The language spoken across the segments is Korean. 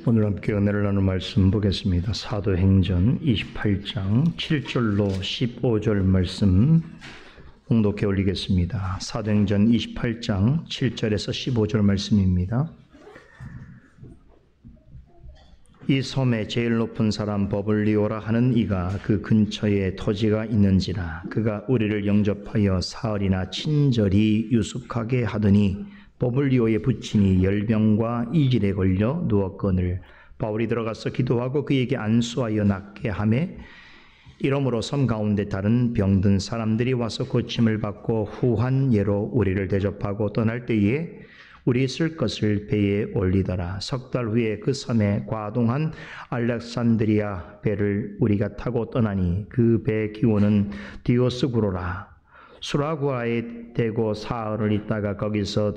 오늘 함께 은혜를 나눌 말씀 보겠습니다. 사도행전 28장 7절로 15절 말씀 봉독해 올리겠습니다. 사도행전 28장 7절에서 15절 말씀입니다. 이 섬에 제일 높은 사람 버블리오라 하는 이가 그 근처에 토지가 있는지라 그가 우리를 영접하여 사흘이나 친절히 유숙하게 하더니 버블리오의 부친이 열병과 이질에 걸려 누웠거늘 바울이 들어가서 기도하고 그에게 안수하여 낫게 하매 이러므로 섬 가운데 다른 병든 사람들이 와서 고침을 받고 후한 예로 우리를 대접하고 떠날 때에 우리 쓸 것을 배에 올리더라. 석 달 후에 그 섬에 과동한 알렉산드리아 배를 우리가 타고 떠나니 그 배 기호는 디오스구로라. 수라구아에 대고 사흘을 있다가 거기서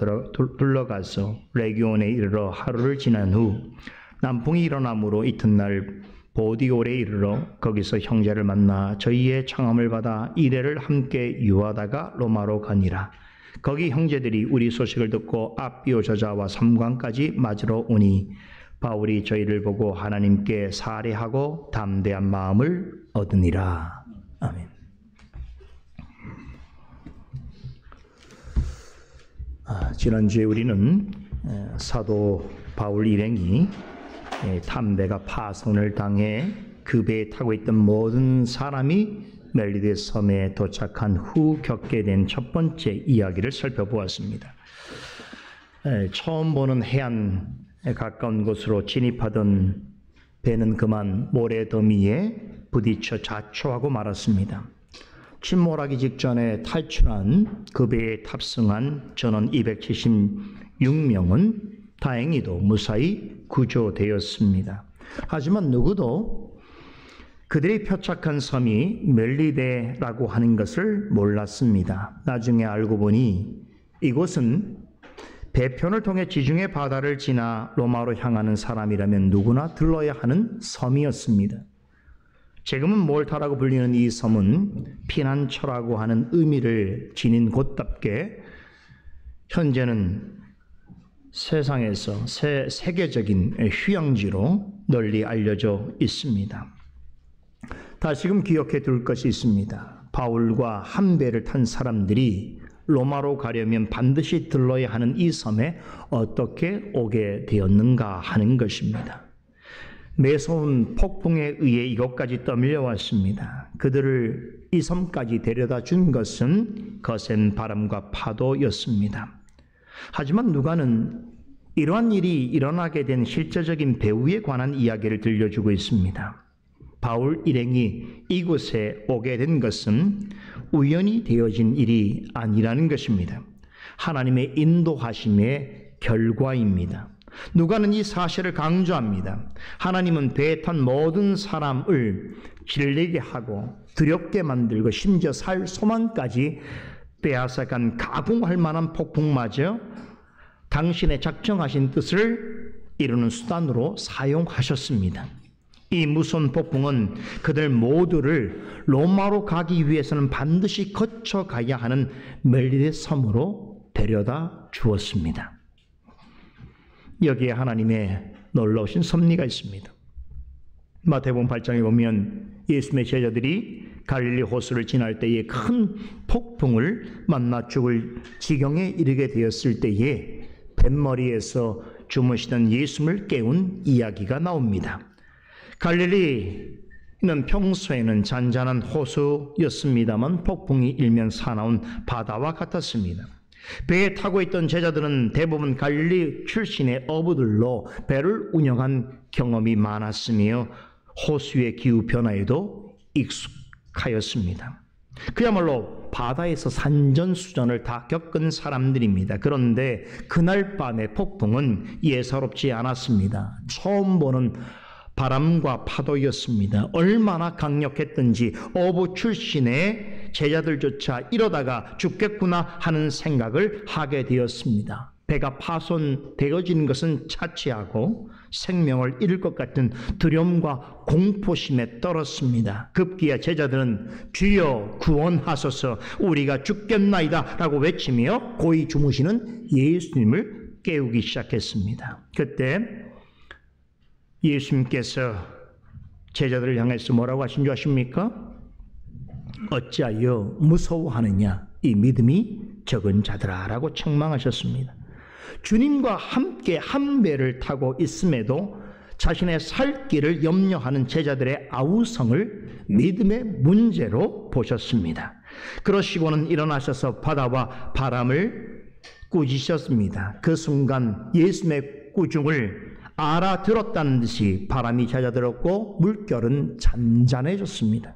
둘러가서 레기온에 이르러 하루를 지난 후 남풍이 일어나므로 이튿날 보디올에 이르러 거기서 형제를 만나 저희의 청함을 받아 이래를 함께 유하다가 로마로 가니라. 거기 형제들이 우리 소식을 듣고 아비오 저자와 삼관까지 맞으러 오니 바울이 저희를 보고 하나님께 살해하고 담대한 마음을 얻으니라. 아멘. 지난주에 우리는 사도 바울 일행이 담배가 파손을 당해 그 배에 타고 있던 모든 사람이 멜리데 섬에 도착한 후 겪게 된 첫 번째 이야기를 살펴보았습니다. 처음 보는 해안에 가까운 곳으로 진입하던 배는 그만 모래더미에 부딪혀 자초하고 말았습니다. 침몰하기 직전에 탈출한 그 배에 탑승한 전원 276명은 다행히도 무사히 구조되었습니다. 하지만 누구도 그들이 표착한 섬이 멜리데라고 하는 것을 몰랐습니다. 나중에 알고 보니 이곳은 배편을 통해 지중해 바다를 지나 로마로 향하는 사람이라면 누구나 들러야 하는 섬이었습니다. 지금은 몰타라고 불리는 이 섬은 피난처라고 하는 의미를 지닌 곳답게 현재는 세상에서 세계적인 휴양지로 널리 알려져 있습니다. 다시금 기억해 둘 것이 있습니다. 바울과 한 배를 탄 사람들이 로마로 가려면 반드시 들러야 하는 이 섬에 어떻게 오게 되었는가 하는 것입니다. 매서운 폭풍에 의해 이곳까지 떠밀려왔습니다. 그들을 이 섬까지 데려다 준 것은 거센 바람과 파도였습니다. 하지만 누가는 이러한 일이 일어나게 된 실제적인 배후에 관한 이야기를 들려주고 있습니다. 바울 일행이 이곳에 오게 된 것은 우연히 되어진 일이 아니라는 것입니다. 하나님의 인도하심의 결과입니다. 누가는 이 사실을 강조합니다. 하나님은 배에 탄 모든 사람을 질리게 하고 두렵게 만들고 심지어 살 소망까지 빼앗아간 가공할 만한 폭풍마저 당신의 작정하신 뜻을 이루는 수단으로 사용하셨습니다. 이 무서운 폭풍은 그들 모두를 로마로 가기 위해서는 반드시 거쳐가야 하는 멜리데 섬으로 데려다 주었습니다. 여기에 하나님의 놀라우신 섭리가 있습니다. 마태복음 8장에 보면 예수님의 제자들이 갈릴리 호수를 지날 때에 큰 폭풍을 만나 죽을 지경에 이르게 되었을 때에 뱃머리에서 주무시던 예수님을 깨운 이야기가 나옵니다. 갈릴리는 평소에는 잔잔한 호수였습니다만 폭풍이 일면 사나운 바다와 같았습니다. 배에 타고 있던 제자들은 대부분 갈릴리 출신의 어부들로 배를 운영한 경험이 많았으며 호수의 기후 변화에도 익숙하였습니다. 그야말로 바다에서 산전수전을 다 겪은 사람들입니다. 그런데 그날 밤의 폭풍은 예사롭지 않았습니다. 처음 보는 바람과 파도였습니다. 얼마나 강력했던지 어부 출신의 제자들조차 이러다가 죽겠구나 하는 생각을 하게 되었습니다. 배가 파손되어지는 것은 차치하고 생명을 잃을 것 같은 두려움과 공포심에 떨었습니다. 급기야 제자들은 주여 구원하소서 우리가 죽겠나이다 라고 외치며 고이 주무시는 예수님을 깨우기 시작했습니다. 그때 예수님께서 제자들을 향해서 뭐라고 하신 줄 아십니까? 어찌하여 무서워하느냐 이 믿음이 적은 자들아 라고 책망하셨습니다. 주님과 함께 한 배를 타고 있음에도 자신의 살 길을 염려하는 제자들의 아우성을 믿음의 문제로 보셨습니다. 그러시고는 일어나셔서 바다와 바람을 꾸짖으셨습니다. 그 순간 예수님의 꾸중을 알아들었다는 듯이 바람이 잦아들었고 물결은 잔잔해졌습니다.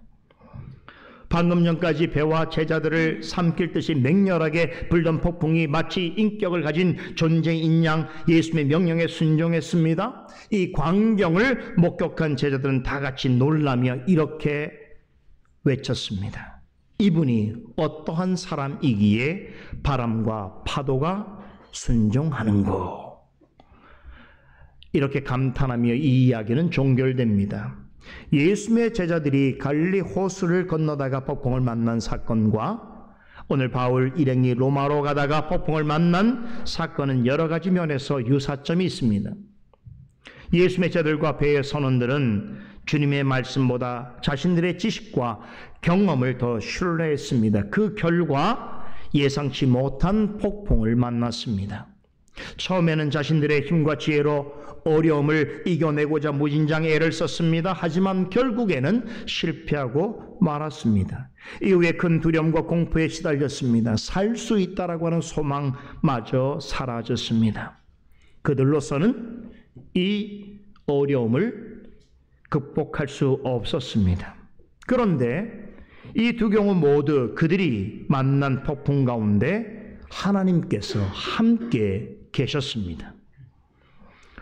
방금 전까지 배와 제자들을 삼킬 듯이 맹렬하게 불던 폭풍이 마치 인격을 가진 존재인 양 예수님의 명령에 순종했습니다. 이 광경을 목격한 제자들은 다 같이 놀라며 이렇게 외쳤습니다. 이분이 어떠한 사람이기에 바람과 파도가 순종하는고. 이렇게 감탄하며 이 이야기는 종결됩니다. 예수님의 제자들이 갈릴리 호수를 건너다가 폭풍을 만난 사건과 오늘 바울 일행이 로마로 가다가 폭풍을 만난 사건은 여러 가지 면에서 유사점이 있습니다. 예수님의 제자들과 배의 선원들은 주님의 말씀보다 자신들의 지식과 경험을 더 신뢰했습니다. 그 결과 예상치 못한 폭풍을 만났습니다. 처음에는 자신들의 힘과 지혜로 어려움을 이겨내고자 무진장 애를 썼습니다. 하지만 결국에는 실패하고 말았습니다. 이후에 큰 두려움과 공포에 시달렸습니다. 살 수 있다라고 하는 소망마저 사라졌습니다. 그들로서는 이 어려움을 극복할 수 없었습니다. 그런데 이 두 경우 모두 그들이 만난 폭풍 가운데 하나님께서 함께 계셨습니다.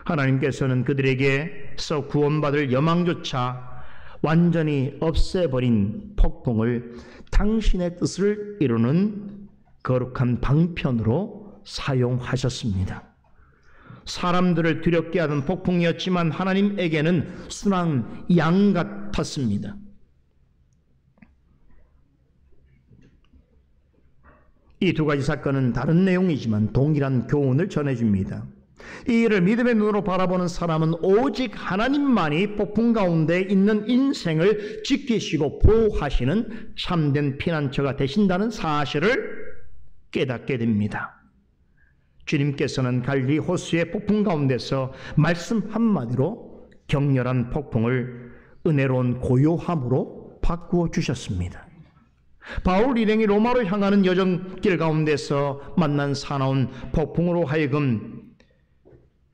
하나님께서는 그들에게서 구원받을 여망조차 완전히 없애버린 폭풍을 당신의 뜻을 이루는 거룩한 방편으로 사용하셨습니다. 사람들을 두렵게 하던 폭풍이었지만 하나님에게는 순한 양 같았습니다. 이 두 가지 사건은 다른 내용이지만 동일한 교훈을 전해줍니다. 이 일을 믿음의 눈으로 바라보는 사람은 오직 하나님만이 폭풍 가운데 있는 인생을 지키시고 보호하시는 참된 피난처가 되신다는 사실을 깨닫게 됩니다. 주님께서는 갈릴리 호수의 폭풍 가운데서 말씀 한마디로 격렬한 폭풍을 은혜로운 고요함으로 바꾸어 주셨습니다. 바울 일행이 로마로 향하는 여정길 가운데서 만난 사나운 폭풍으로 하여금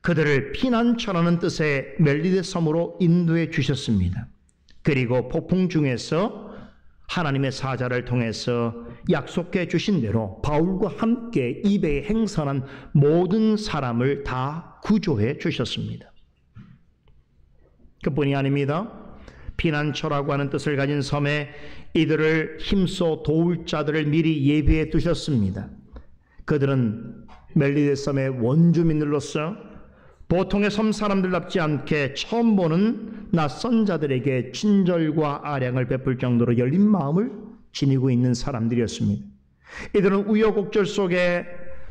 그들을 피난처라는 뜻의 멜리데 섬으로 인도해 주셨습니다. 그리고 폭풍 중에서 하나님의 사자를 통해서 약속해 주신 대로 바울과 함께 이 배에 행선한 모든 사람을 다 구조해 주셨습니다. 그뿐이 아닙니다. 피난처라고 하는 뜻을 가진 섬에 이들을 힘써 도울 자들을 미리 예비해 두셨습니다. 그들은 멜리데 섬의 원주민들로서 보통의 섬 사람들답지 않게 처음 보는 낯선 자들에게 친절과 아량을 베풀 정도로 열린 마음을 지니고 있는 사람들이었습니다. 이들은 우여곡절 속에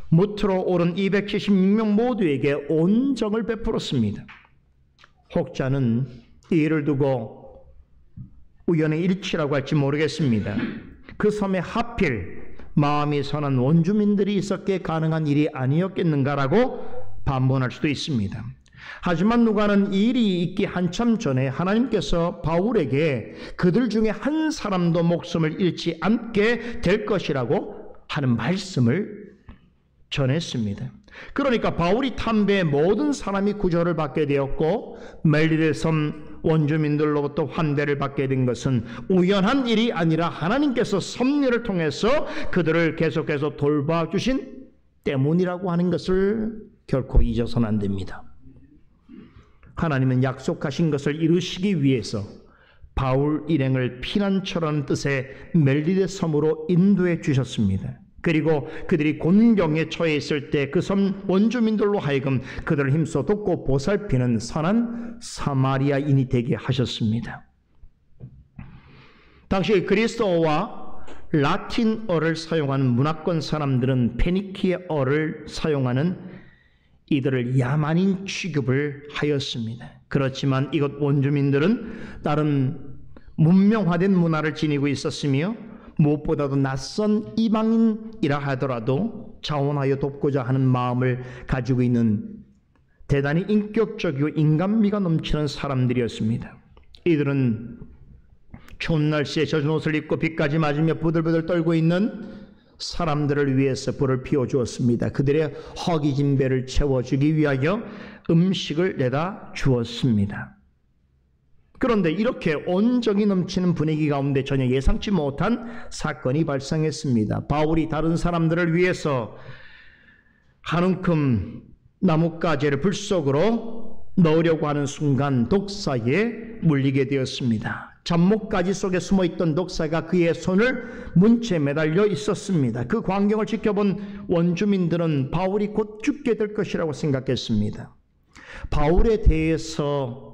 무트로 오른 276명 모두에게 온정을 베풀었습니다. 혹자는 이 일을 두고 우연의 일치라고 할지 모르겠습니다. 그 섬에 하필 마음이 선한 원주민들이 있었기에 가능한 일이 아니었겠는가라고 반문할 수도 있습니다. 하지만 누가는 이 일이 있기 한참 전에 하나님께서 바울에게 그들 중에 한 사람도 목숨을 잃지 않게 될 것이라고 하는 말씀을 전했습니다. 그러니까 바울이 탄 배의 모든 사람이 구조를 받게 되었고 멜리데 섬 원주민들로부터 환대를 받게 된 것은 우연한 일이 아니라 하나님께서 섭리를 통해서 그들을 계속해서 돌봐주신 때문이라고 하는 것을 결코 잊어서는 안 됩니다. 하나님은 약속하신 것을 이루시기 위해서 바울 일행을 피난처라는 뜻의 멜리데 섬으로 인도해 주셨습니다. 그리고 그들이 곤경에 처해 있을 때 그 섬 원주민들로 하여금 그들을 힘써 돕고 보살피는 선한 사마리아인이 되게 하셨습니다. 당시 그리스어와 라틴어를 사용하는 문화권 사람들은 페니키어를 사용하는 이들을 야만인 취급을 하였습니다. 그렇지만 이곳 원주민들은 다른 문명화된 문화를 지니고 있었으며 무엇보다도 낯선 이방인이라 하더라도 자원하여 돕고자 하는 마음을 가지고 있는 대단히 인격적이고 인간미가 넘치는 사람들이었습니다. 이들은 추운 날씨에 젖은 옷을 입고 비까지 맞으며 부들부들 떨고 있는 사람들을 위해서 불을 피워주었습니다. 그들의 허기진 배를 채워주기 위하여 음식을 내다 주었습니다. 그런데 이렇게 온정이 넘치는 분위기 가운데 전혀 예상치 못한 사건이 발생했습니다. 바울이 다른 사람들을 위해서 한 움큼 나뭇가지를 불 속으로 넣으려고 하는 순간 독사에 물리게 되었습니다. 잡목가지 속에 숨어있던 독사가 그의 손을 문채 매달려 있었습니다. 그 광경을 지켜본 원주민들은 바울이 곧 죽게 될 것이라고 생각했습니다. 바울에 대해서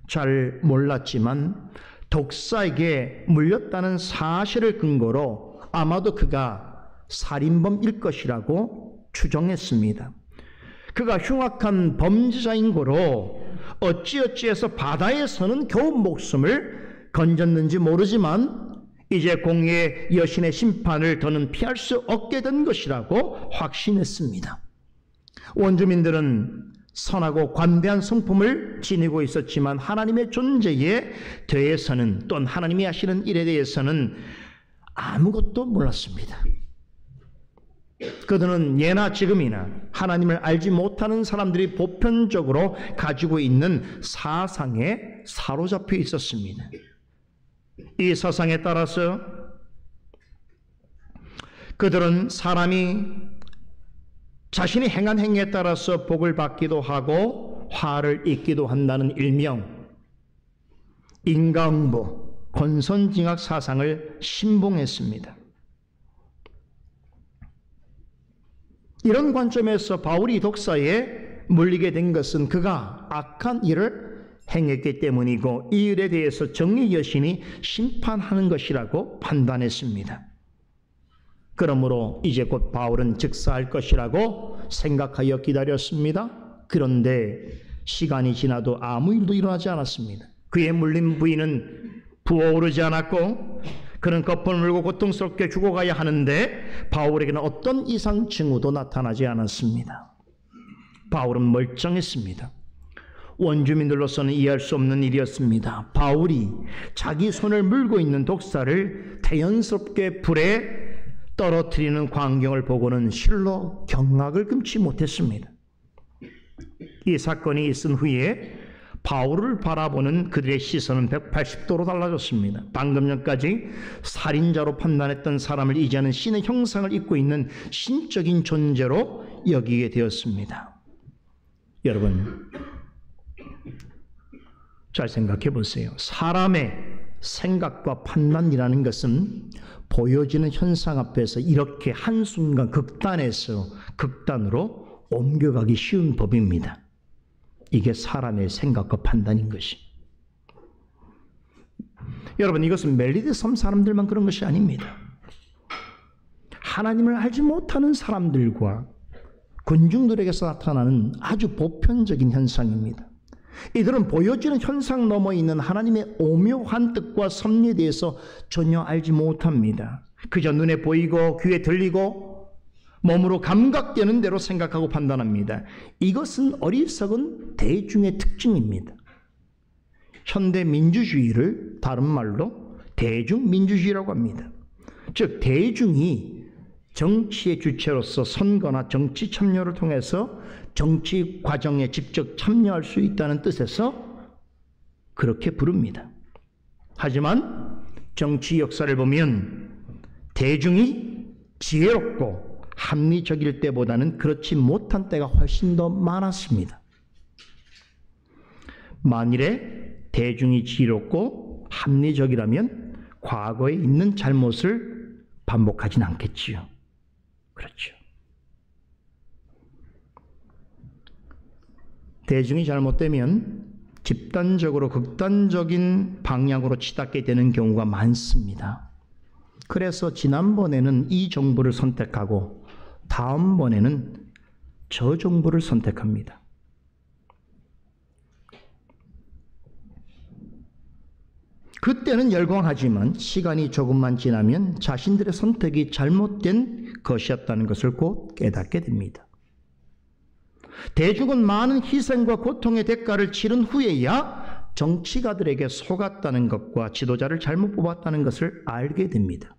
잘 몰랐지만 독사에게 물렸다는 사실을 근거로 아마도 그가 살인범일 것이라고 추정했습니다. 그가 흉악한 범죄자인 고로 어찌어찌해서 바다에서는 겨우 목숨을 건졌는지 모르지만 이제 공의의 여신의 심판을 더는 피할 수 없게 된 것이라고 확신했습니다. 원주민들은 선하고 관대한 성품을 지니고 있었지만 하나님의 존재에 대해서는 또는 하나님이 하시는 일에 대해서는 아무것도 몰랐습니다. 그들은 예나 지금이나 하나님을 알지 못하는 사람들이 보편적으로 가지고 있는 사상에 사로잡혀 있었습니다. 이 사상에 따라서 그들은 사람이 자신이 행한 행위에 따라서 복을 받기도 하고 화를 입기도 한다는 일명 인과응보, 권선징악 사상을 신봉했습니다. 이런 관점에서 바울이 독사에 물리게 된 것은 그가 악한 일을 행했기 때문이고 이 일에 대해서 정의 여신이 심판하는 것이라고 판단했습니다. 그러므로 이제 곧 바울은 즉사할 것이라고 생각하여 기다렸습니다. 그런데 시간이 지나도 아무 일도 일어나지 않았습니다. 그의 물린 부인은 부어오르지 않았고 그는 거품을 물고 고통스럽게 죽어가야 하는데 바울에게는 어떤 이상 징후도 나타나지 않았습니다. 바울은 멀쩡했습니다. 원주민들로서는 이해할 수 없는 일이었습니다. 바울이 자기 손을 물고 있는 독사를 태연스럽게 불에 떨어뜨리는 광경을 보고는 실로 경악을 금치 못했습니다. 이 사건이 있은 후에 바울을 바라보는 그들의 시선은 180도로 달라졌습니다. 방금 전까지 살인자로 판단했던 사람을 이제는 신의 형상을 입고 있는 신적인 존재로 여기게 되었습니다. 여러분, 잘 생각해 보세요. 사람의 생각과 판단이라는 것은 보여지는 현상 앞에서 이렇게 한순간 극단에서 극단으로 옮겨가기 쉬운 법입니다. 이게 사람의 생각과 판단인 것이. 여러분, 이것은 멜리드 섬 사람들만 그런 것이 아닙니다. 하나님을 알지 못하는 사람들과 군중들에게서 나타나는 아주 보편적인 현상입니다. 이들은 보여지는 현상 너머에 있는 하나님의 오묘한 뜻과 섭리에 대해서 전혀 알지 못합니다. 그저 눈에 보이고 귀에 들리고 몸으로 감각되는 대로 생각하고 판단합니다. 이것은 어리석은 대중의 특징입니다. 현대 민주주의를 다른 말로 대중민주주의라고 합니다. 즉 대중이 정치의 주체로서 선거나 정치 참여를 통해서 정치 과정에 직접 참여할 수 있다는 뜻에서 그렇게 부릅니다. 하지만 정치 역사를 보면 대중이 지혜롭고 합리적일 때보다는 그렇지 못한 때가 훨씬 더 많았습니다. 만일에 대중이 지혜롭고 합리적이라면 과거에 있는 잘못을 반복하진 않겠지요. 그렇죠. 대중이 잘못되면 집단적으로 극단적인 방향으로 치닫게 되는 경우가 많습니다. 그래서 지난번에는 이 정부를 선택하고 다음번에는 저 정부를 선택합니다. 그때는 열광하지만 시간이 조금만 지나면 자신들의 선택이 잘못된 것이었다는 것을 곧 깨닫게 됩니다. 대중은 많은 희생과 고통의 대가를 치른 후에야 정치가들에게 속았다는 것과 지도자를 잘못 뽑았다는 것을 알게 됩니다.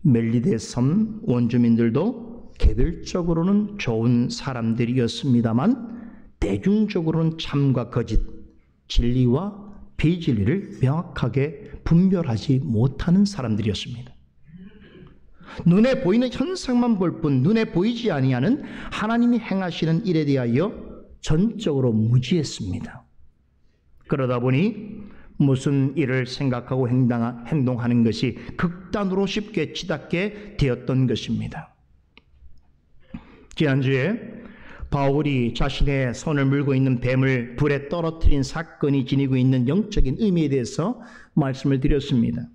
멜리데 섬 원주민들도 개별적으로는 좋은 사람들이었습니다만 대중적으로는 참과 거짓, 진리와 비진리를 명확하게 분별하지 못하는 사람들이었습니다. 눈에 보이는 현상만 볼 뿐 눈에 보이지 아니하는 하나님이 행하시는 일에 대하여 전적으로 무지했습니다. 그러다 보니 무슨 일을 생각하고 행동하는 것이 극단으로 쉽게 치닫게 되었던 것입니다. 지난주에 바울이 자신의 손을 물고 있는 뱀을 불에 떨어뜨린 사건이 지니고 있는 영적인 의미에 대해서 말씀을 드렸습니다.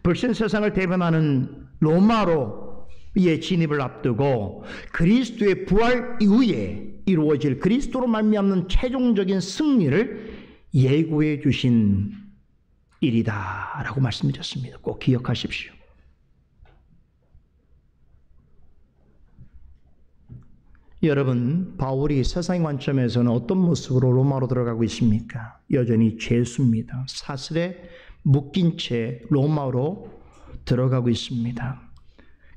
불신 세상을 대변하는 로마로의 진입을 앞두고 그리스도의 부활 이후에 이루어질 그리스도로 말미암는 최종적인 승리를 예고해 주신 일이다라고 말씀드렸습니다. 꼭 기억하십시오. 여러분, 바울이 세상의 관점에서는 어떤 모습으로 로마로 들어가고 있습니까? 여전히 죄수입니다. 사슬에 묶인 채 로마로 들어가고 있습니다.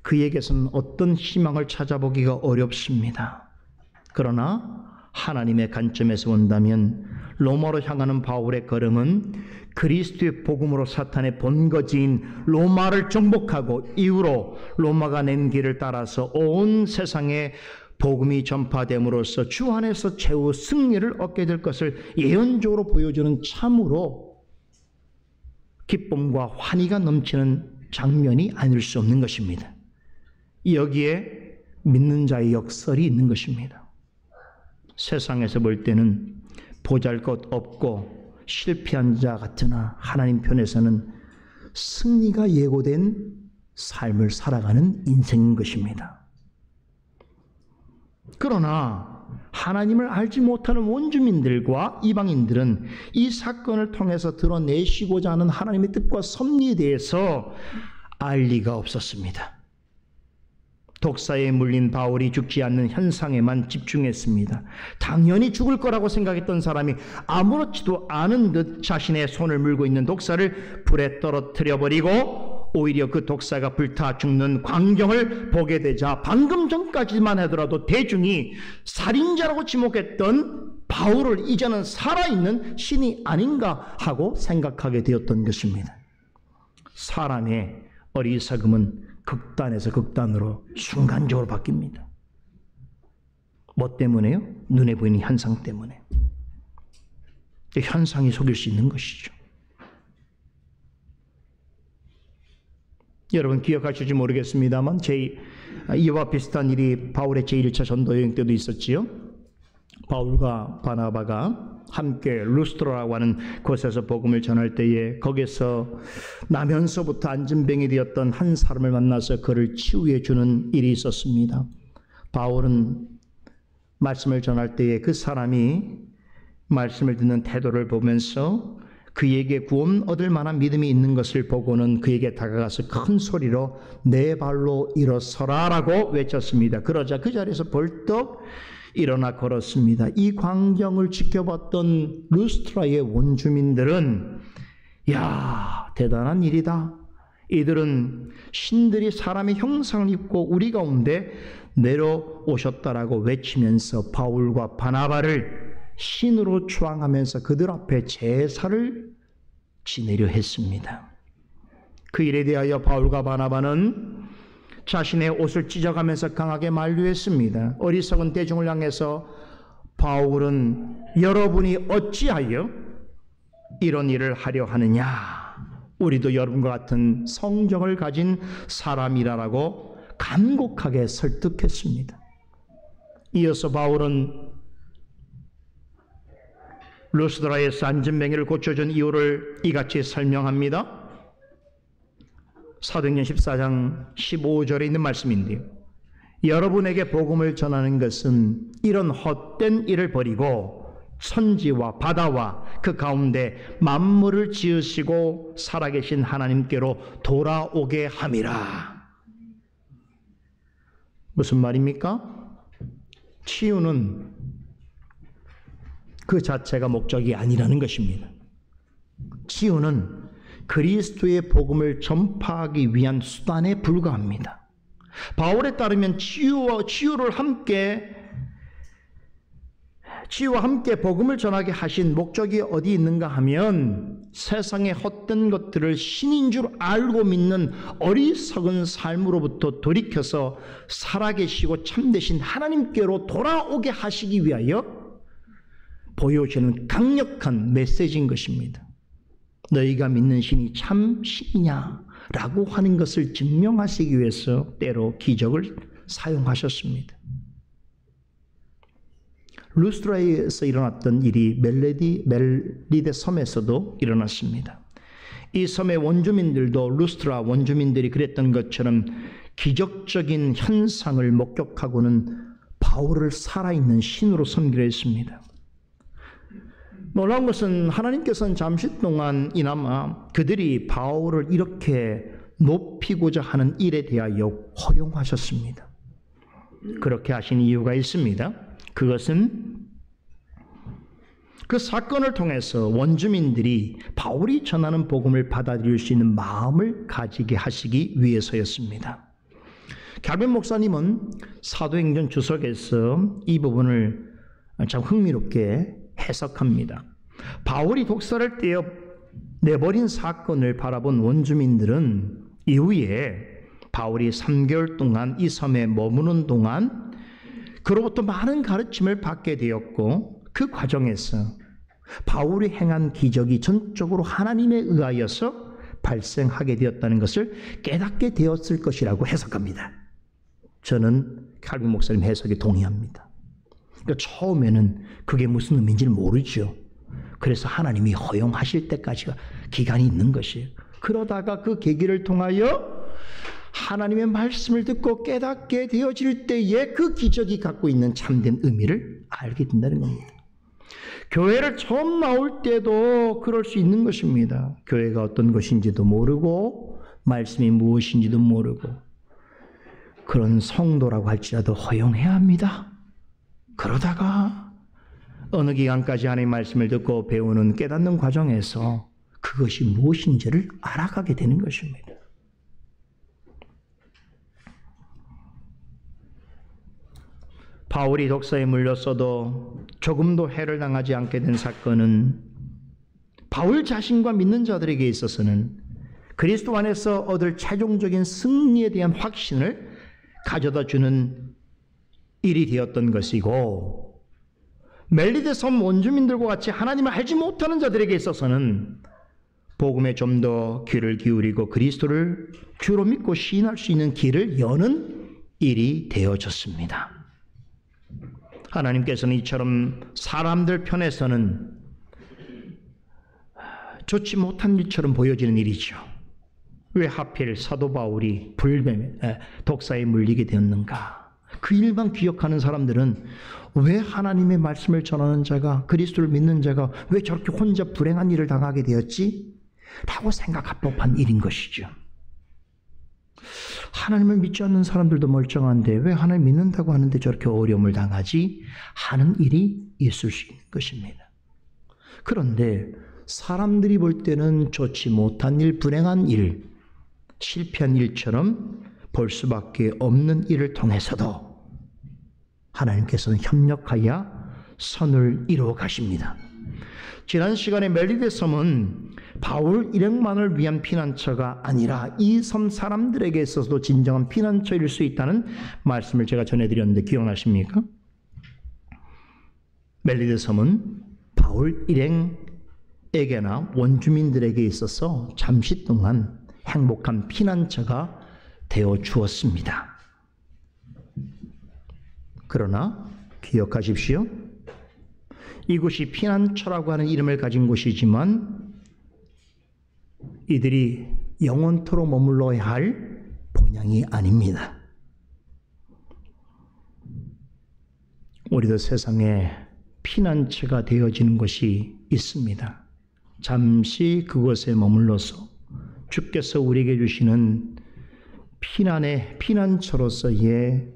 그에게서는 어떤 희망을 찾아보기가 어렵습니다. 그러나 하나님의 관점에서 본다면 로마로 향하는 바울의 걸음은 그리스도의 복음으로 사탄의 본거지인 로마를 정복하고 이후로 로마가 낸 길을 따라서 온 세상에 복음이 전파됨으로써 주 안에서 최후 승리를 얻게 될 것을 예언적으로 보여주는 참으로 기쁨과 환희가 넘치는 장면이 아닐 수 없는 것입니다. 여기에 믿는 자의 역설이 있는 것입니다. 세상에서 볼 때는 보잘것없고 실패한 자 같으나 하나님 편에서는 승리가 예고된 삶을 살아가는 인생인 것입니다. 그러나 하나님을 알지 못하는 원주민들과 이방인들은 이 사건을 통해서 드러내시고자 하는 하나님의 뜻과 섭리에 대해서 알 리가 없었습니다. 독사에 물린 바울이 죽지 않는 현상에만 집중했습니다. 당연히 죽을 거라고 생각했던 사람이 아무렇지도 않은 듯 자신의 손을 물고 있는 독사를 불에 떨어뜨려 버리고 오히려 그 독사가 불타 죽는 광경을 보게 되자 방금 전까지만 하더라도 대중이 살인자라고 지목했던 바울을 이제는 살아있는 신이 아닌가 하고 생각하게 되었던 것입니다. 사람의 어리석음은 극단에서 극단으로 순간적으로 바뀝니다. 뭐 때문에요? 눈에 보이는 현상 때문에. 현상이 속일 수 있는 것이죠. 여러분 기억하실지 모르겠습니다만 이와 비슷한 일이 바울의 제1차 전도 여행 때도 있었지요. 바울과 바나바가 함께 루스트라라고 하는 곳에서 복음을 전할 때에 거기서 나면서부터 안진병이 되었던 한 사람을 만나서 그를 치유해 주는 일이 있었습니다. 바울은 말씀을 전할 때에 그 사람이 말씀을 듣는 태도를 보면서 그에게 구원 얻을 만한 믿음이 있는 것을 보고는 그에게 다가가서 큰 소리로 내 발로 일어서라라고 외쳤습니다. 그러자 그 자리에서 벌떡 일어나 걸었습니다. 이 광경을 지켜봤던 루스트라의 원주민들은 야, 대단한 일이다. 이들은 신들이 사람의 형상을 입고 우리 가운데 내려오셨다라고 외치면서 바울과 바나바를 신으로 추앙하면서 그들 앞에 제사를 지내려 했습니다. 그 일에 대하여 바울과 바나바는 자신의 옷을 찢어가면서 강하게 만류했습니다. 어리석은 대중을 향해서 바울은 여러분이 어찌하여 이런 일을 하려 하느냐? 우리도 여러분과 같은 성정을 가진 사람이라고 간곡하게 설득했습니다. 이어서 바울은 루스드라에서 안진뱅이를 고쳐준 이유를 이같이 설명합니다. 사도행전 14장 15절에 있는 말씀인데요. 여러분에게 복음을 전하는 것은 이런 헛된 일을 버리고 천지와 바다와 그 가운데 만물을 지으시고 살아계신 하나님께로 돌아오게 함이라. 무슨 말입니까? 치유는 그 자체가 목적이 아니라는 것입니다. 치유는 그리스도의 복음을 전파하기 위한 수단에 불과합니다. 바울에 따르면 치유와 함께 복음을 전하게 하신 목적이 어디 있는가 하면 세상의 헛된 것들을 신인 줄 알고 믿는 어리석은 삶으로부터 돌이켜서 살아계시고 참되신 하나님께로 돌아오게 하시기 위하여 보여주는 강력한 메시지인 것입니다. 너희가 믿는 신이 참 신이냐? 라고 하는 것을 증명하시기 위해서 때로 기적을 사용하셨습니다. 루스트라에서 일어났던 일이 멜리데 섬에서도 일어났습니다. 이 섬의 원주민들도 루스트라 원주민들이 그랬던 것처럼 기적적인 현상을 목격하고는 바울을 살아있는 신으로 섬기려 했습니다. 놀라운 것은 하나님께서는 잠시 동안 이나마 그들이 바울을 이렇게 높이고자 하는 일에 대하여 허용하셨습니다. 그렇게 하신 이유가 있습니다. 그것은 그 사건을 통해서 원주민들이 바울이 전하는 복음을 받아들일 수 있는 마음을 가지게 하시기 위해서였습니다. 캘빈 목사님은 사도행전 주석에서 이 부분을 참 흥미롭게 해석합니다. 바울이 독사를 떼어 내버린 사건을 바라본 원주민들은 이후에 바울이 3개월 동안 이 섬에 머무는 동안 그로부터 많은 가르침을 받게 되었고 그 과정에서 바울이 행한 기적이 전적으로 하나님에 의하여서 발생하게 되었다는 것을 깨닫게 되었을 것이라고 해석합니다. 저는 칼빈 목사님 해석에 동의합니다. 그러니까 처음에는 그게 무슨 의미인지를 모르죠. 그래서 하나님이 허용하실 때까지가 기간이 있는 것이에요. 그러다가 그 계기를 통하여 하나님의 말씀을 듣고 깨닫게 되어질 때에 그 기적이 갖고 있는 참된 의미를 알게 된다는 겁니다. 교회를 처음 나올 때도 그럴 수 있는 것입니다. 교회가 어떤 것인지도 모르고 말씀이 무엇인지도 모르고 그런 성도라고 할지라도 허용해야 합니다. 그러다가 어느 기간까지 하나님의 말씀을 듣고 배우는 깨닫는 과정에서 그것이 무엇인지를 알아가게 되는 것입니다. 바울이 독사에 물렸어도 조금도 해를 당하지 않게 된 사건은 바울 자신과 믿는 자들에게 있어서는 그리스도 안에서 얻을 최종적인 승리에 대한 확신을 가져다 주는 일이 되었던 것이고, 멜리데 섬 원주민들과 같이 하나님을 알지 못하는 자들에게 있어서는 복음에 좀 더 귀를 기울이고 그리스도를 주로 믿고 시인할 수 있는 길을 여는 일이 되어졌습니다. 하나님께서는 이처럼 사람들 편에서는 좋지 못한 일처럼 보여지는 일이죠. 왜 하필 사도 바울이 독사에 물리게 되었는가? 그 일만 기억하는 사람들은 왜 하나님의 말씀을 전하는 자가, 그리스도를 믿는 자가 왜 저렇게 혼자 불행한 일을 당하게 되었지? 라고 생각할 법한 일인 것이죠. 하나님을 믿지 않는 사람들도 멀쩡한데 왜 하나님 믿는다고 하는데 저렇게 어려움을 당하지? 하는 일이 있을 수 있는 것입니다. 그런데 사람들이 볼 때는 좋지 못한 일, 불행한 일, 실패한 일처럼 볼 수밖에 없는 일을 통해서도 하나님께서는 협력하여 선을 이루어 가십니다. 지난 시간에 멜리데 섬은 바울 일행만을 위한 피난처가 아니라 이 섬 사람들에게 있어서도 진정한 피난처일 수 있다는 말씀을 제가 전해드렸는데 기억나십니까? 멜리데 섬은 바울 일행에게나 원주민들에게 있어서 잠시 동안 행복한 피난처가 되어 주었습니다. 그러나 기억하십시오. 이곳이 피난처라고 하는 이름을 가진 곳이지만 이들이 영원토록 머물러야 할 본향이 아닙니다. 우리도 세상에 피난처가 되어지는 곳이 있습니다. 잠시 그곳에 머물러서 주께서 우리에게 주시는 피난처로서의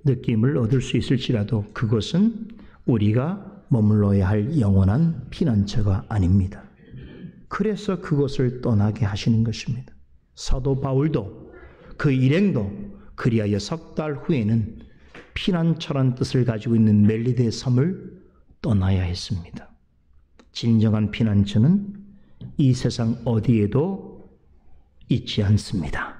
느낌을 얻을 수 있을지라도 그것은 우리가 머물러야 할 영원한 피난처가 아닙니다. 그래서 그것을 떠나게 하시는 것입니다. 사도 바울도 그 일행도 그리하여 석 달 후에는 피난처란 뜻을 가지고 있는 멜리데 섬을 떠나야 했습니다. 진정한 피난처는 이 세상 어디에도 있지 않습니다.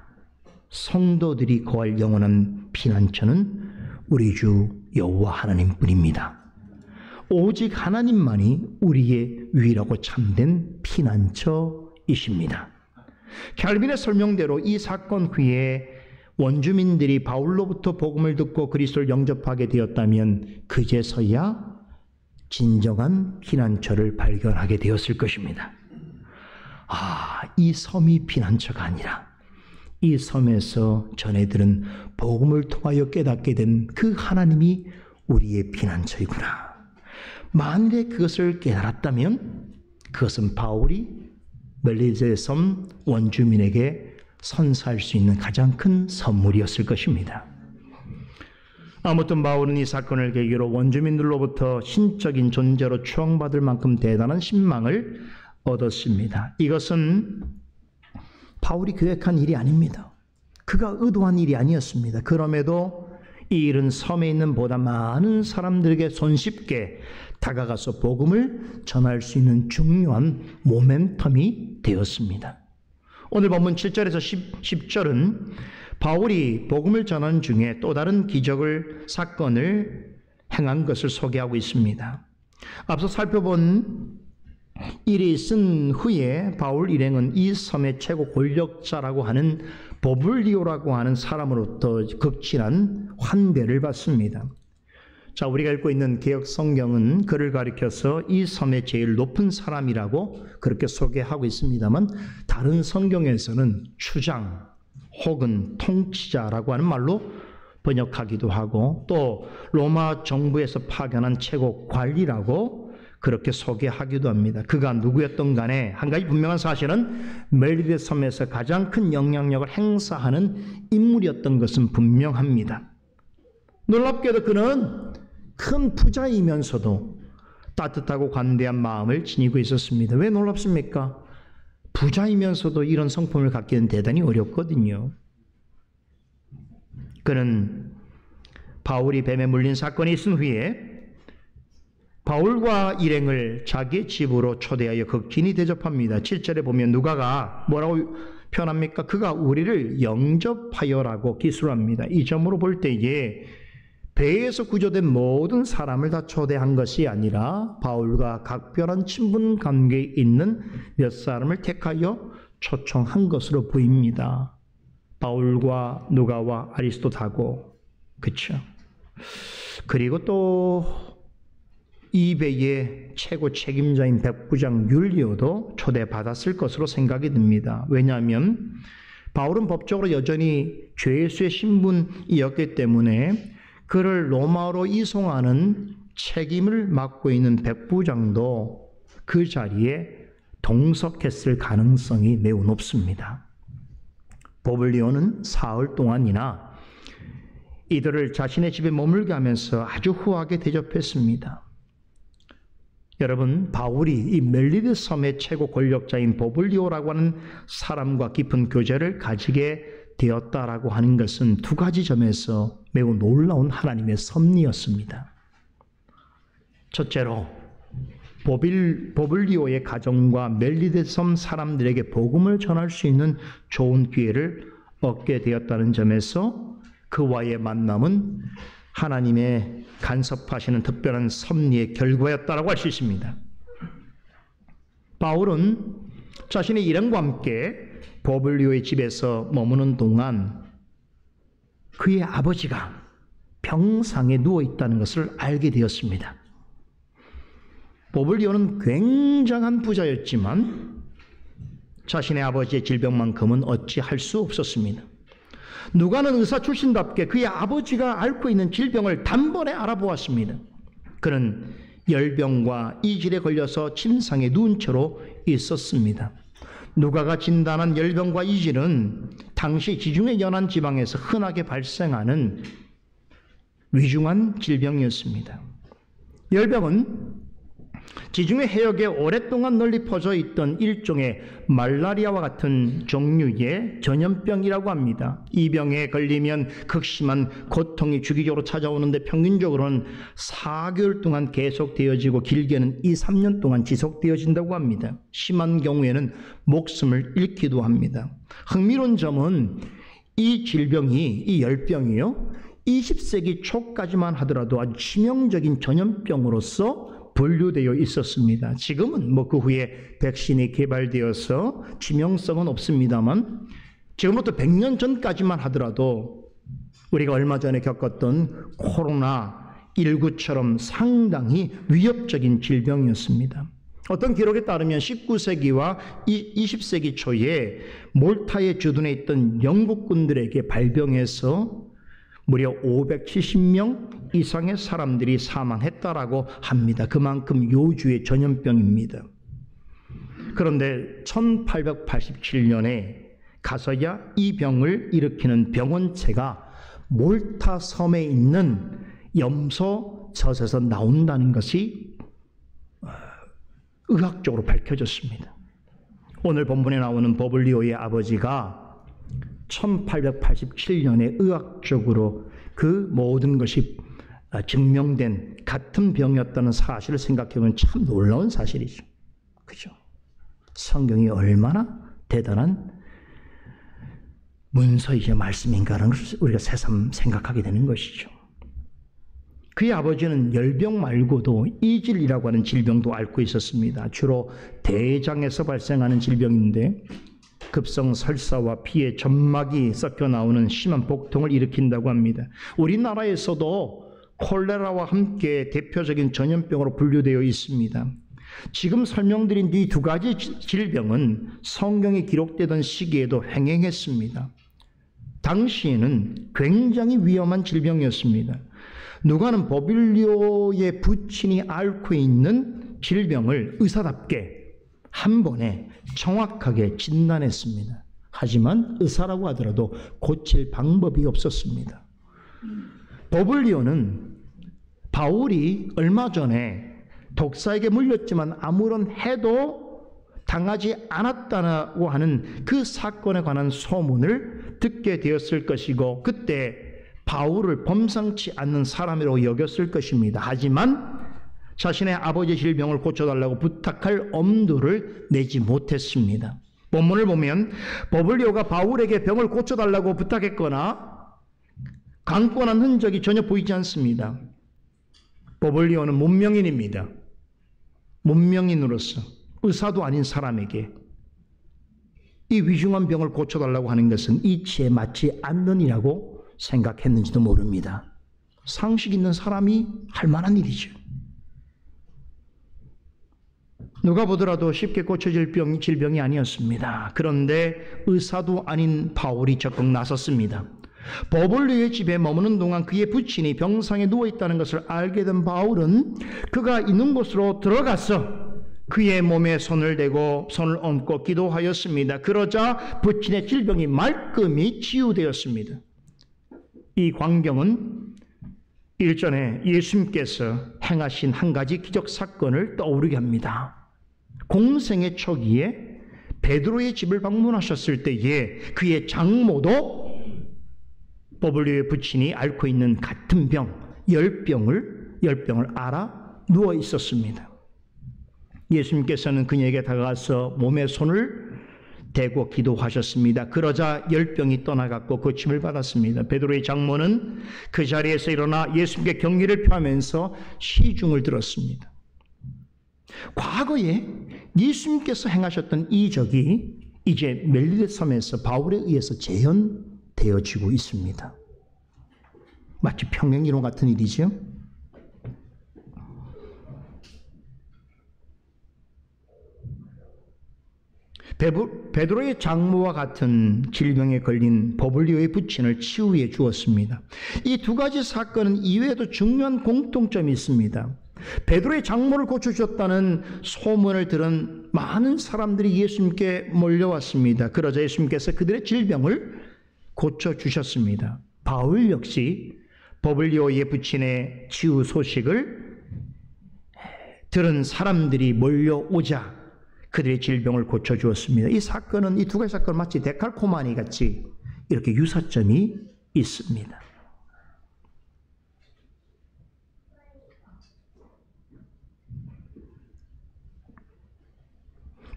성도들이 거할 영원한 피난처는 우리 주 여호와 하나님뿐입니다. 오직 하나님만이 우리의 유일하고 참된 피난처이십니다. 칼빈의 설명대로 이 사건 후에 원주민들이 바울로부터 복음을 듣고 그리스도를 영접하게 되었다면 그제서야 진정한 피난처를 발견하게 되었을 것입니다. 이 섬이 피난처가 아니라 이 섬에서 전해들은 복음을 통하여 깨닫게 된 그 하나님이 우리의 피난처이구나. 만일에 그것을 깨달았다면 그것은 바울이 멜리데 섬 원주민에게 선사할 수 있는 가장 큰 선물이었을 것입니다. 아무튼 바울은 이 사건을 계기로 원주민들로부터 신적인 존재로 추앙받을 만큼 대단한 신망을 얻었습니다. 이것은 바울이 계획한 일이 아닙니다. 그가 의도한 일이 아니었습니다. 그럼에도 이 일은 섬에 있는 보다 많은 사람들에게 손쉽게 다가가서 복음을 전할 수 있는 중요한 모멘텀이 되었습니다. 오늘 본문 7절에서 10절은 바울이 복음을 전하는 중에 또 다른 사건을 행한 것을 소개하고 있습니다. 앞서 살펴본 일이 있은 후에 바울 일행은 이 섬의 최고 권력자라고 하는 보블리오라고 하는 사람으로부터 극진한 환대를 받습니다. 자, 우리가 읽고 있는 개역 성경은 그를 가리켜서 이 섬의 제일 높은 사람이라고 그렇게 소개하고 있습니다만 다른 성경에서는 추장 혹은 통치자라고 하는 말로 번역하기도 하고 또 로마 정부에서 파견한 최고 관리라고 그렇게 소개하기도 합니다. 그가 누구였던 간에 한 가지 분명한 사실은 멜리데 섬에서 가장 큰 영향력을 행사하는 인물이었던 것은 분명합니다. 놀랍게도 그는 큰 부자이면서도 따뜻하고 관대한 마음을 지니고 있었습니다. 왜 놀랍습니까? 부자이면서도 이런 성품을 갖기는 대단히 어렵거든요. 그는 바울이 뱀에 물린 사건이 있은 후에 바울과 일행을 자기의 집으로 초대하여 극진히 대접합니다. 7절에 보면 누가가 뭐라고 표현합니까? 그가 우리를 영접하여라고 기술합니다. 이 점으로 볼 때에 배에서 구조된 모든 사람을 다 초대한 것이 아니라 바울과 각별한 친분 관계에 있는 몇 사람을 택하여 초청한 것으로 보입니다. 바울과 누가와 아리스도다고, 그렇죠? 그리고 또 이 배의 최고 책임자인 백부장 율리오도 초대받았을 것으로 생각이 듭니다. 왜냐하면 바울은 법적으로 여전히 죄수의 신분이었기 때문에 그를 로마로 이송하는 책임을 맡고 있는 백부장도 그 자리에 동석했을 가능성이 매우 높습니다. 보블리오는 사흘 동안이나 이들을 자신의 집에 머물게 하면서 아주 후하게 대접했습니다. 여러분, 바울이 이 멜리데 섬의 최고 권력자인 보블리오라고 하는 사람과 깊은 교제를 가지게 되었다라고 하는 것은 두 가지 점에서 매우 놀라운 하나님의 섭리였습니다. 첫째로 보블리오의 가정과 멜리데 섬 사람들에게 복음을 전할 수 있는 좋은 기회를 얻게 되었다는 점에서 그와의 만남은 하나님의 간섭하시는 특별한 섭리의 결과였다라고 할 수 있습니다. 바울은 자신의 일행과 함께 보블리오의 집에서 머무는 동안 그의 아버지가 병상에 누워 있다는 것을 알게 되었습니다. 보블리오는 굉장한 부자였지만 자신의 아버지의 질병만큼은 어찌할 수 없었습니다. 누가는 의사 출신답게 그의 아버지가 앓고 있는 질병을 단번에 알아보았습니다. 그는 열병과 이질에 걸려서 침상에 누운 채로 있었습니다. 누가가 진단한 열병과 이질은 당시 지중해 연안 지방에서 흔하게 발생하는 위중한 질병이었습니다. 열병은 지중해 해역에 오랫동안 널리 퍼져 있던 일종의 말라리아와 같은 종류의 전염병이라고 합니다. 이 병에 걸리면 극심한 고통이 주기적으로 찾아오는데 평균적으로는 4개월 동안 계속되어지고 길게는 2, 3년 동안 지속되어진다고 합니다. 심한 경우에는 목숨을 잃기도 합니다. 흥미로운 점은 이 질병이, 이 열병이요, 20세기 초까지만 하더라도 아주 치명적인 전염병으로서 분류되어 있었습니다. 지금은 그 후에 백신이 개발되어서 치명성은 없습니다만 지금부터 100년 전까지만 하더라도 우리가 얼마 전에 겪었던 코로나19처럼 상당히 위협적인 질병이었습니다. 어떤 기록에 따르면 19세기와 20세기 초에 몰타에 주둔해 있던 영국군들에게 발병해서 무려 570명 이상의 사람들이 사망했다라고 합니다. 그만큼 요주의 전염병입니다. 그런데 1887년에 가서야 이 병을 일으키는 병원체가 몰타 섬에 있는 염소 젖에서 나온다는 것이 의학적으로 밝혀졌습니다. 오늘 본문에 나오는 버블리오의 아버지가 1887년에 의학적으로 그 모든 것이 증명된 같은 병이었다는 사실을 생각해보면 참 놀라운 사실이죠. 그죠? 성경이 얼마나 대단한 문서이자 말씀인가라는 것을 우리가 새삼 생각하게 되는 것이죠. 그의 아버지는 열병 말고도 이질이라고 하는 질병도 앓고 있었습니다. 주로 대장에서 발생하는 질병인데 급성 설사와 피에 점막이 섞여 나오는 심한 복통을 일으킨다고 합니다. 우리나라에서도 콜레라와 함께 대표적인 전염병으로 분류되어 있습니다. 지금 설명드린 이 두 가지 질병은 성경에 기록되던 시기에도 횡행했습니다. 당시에는 굉장히 위험한 질병이었습니다. 누가는 버블리오의 부친이 앓고 있는 질병을 의사답게 한 번에 정확하게 진단했습니다. 하지만 의사라고 하더라도 고칠 방법이 없었습니다. 버블리오는 바울이 얼마 전에 독사에게 물렸지만 아무런 해도 당하지 않았다고 하는 그 사건에 관한 소문을 듣게 되었을 것이고 그때 바울을 범상치 않는 사람이라고 여겼을 것입니다. 하지만 자신의 아버지의 질병을 고쳐달라고 부탁할 엄두를 내지 못했습니다. 본문을 보면 버블리오가 바울에게 병을 고쳐달라고 부탁했거나 강권한 흔적이 전혀 보이지 않습니다. 버블리오는 문명인입니다. 문명인으로서 의사도 아닌 사람에게 이 위중한 병을 고쳐달라고 하는 것은 이치에 맞지 않느니라고 생각했는지도 모릅니다. 상식 있는 사람이 할 만한 일이죠. 누가 보더라도 쉽게 고쳐질 질병이 아니었습니다. 그런데 의사도 아닌 바울이 적극 나섰습니다. 버블리오의 집에 머무는 동안 그의 부친이 병상에 누워있다는 것을 알게 된 바울은 그가 있는 곳으로 들어가서 그의 몸에 손을 대고 손을 얹고 기도하였습니다. 그러자 부친의 질병이 말끔히 치유되었습니다. 이 광경은 일전에 예수님께서 행하신 한 가지 기적 사건을 떠오르게 합니다. 공생의 초기에 베드로의 집을 방문하셨을 때에 그의 장모도 버블리오의 부친이 앓고 있는 같은 병, 열병을 앓아 누워 있었습니다. 예수님께서는 그녀에게 다가가서 몸에 손을 대고 기도하셨습니다. 그러자 열병이 떠나갔고 고침을 받았습니다. 베드로의 장모는 그 자리에서 일어나 예수님께 경의를 표하면서 시중을 들었습니다. 과거에 예수님께서 행하셨던 이적이 이제 멜리데 섬에서 바울에 의해서 재현되어지고 있습니다. 마치 평행이론 같은 일이죠. 베드로의 장모와 같은 질병에 걸린 버블리오의 부친을 치유해 주었습니다. 이 두 가지 사건은 이외에도 중요한 공통점이 있습니다. 베드로의 장모를 고쳐주셨다는 소문을 들은 많은 사람들이 예수님께 몰려왔습니다. 그러자 예수님께서 그들의 질병을 고쳐주셨습니다. 바울 역시 버블리오의 부친의 치유 소식을 들은 사람들이 몰려오자 그들의 질병을 고쳐주었습니다. 이 사건은, 이 두 가지 사건은 마치 데칼코마니 같이 이렇게 유사점이 있습니다.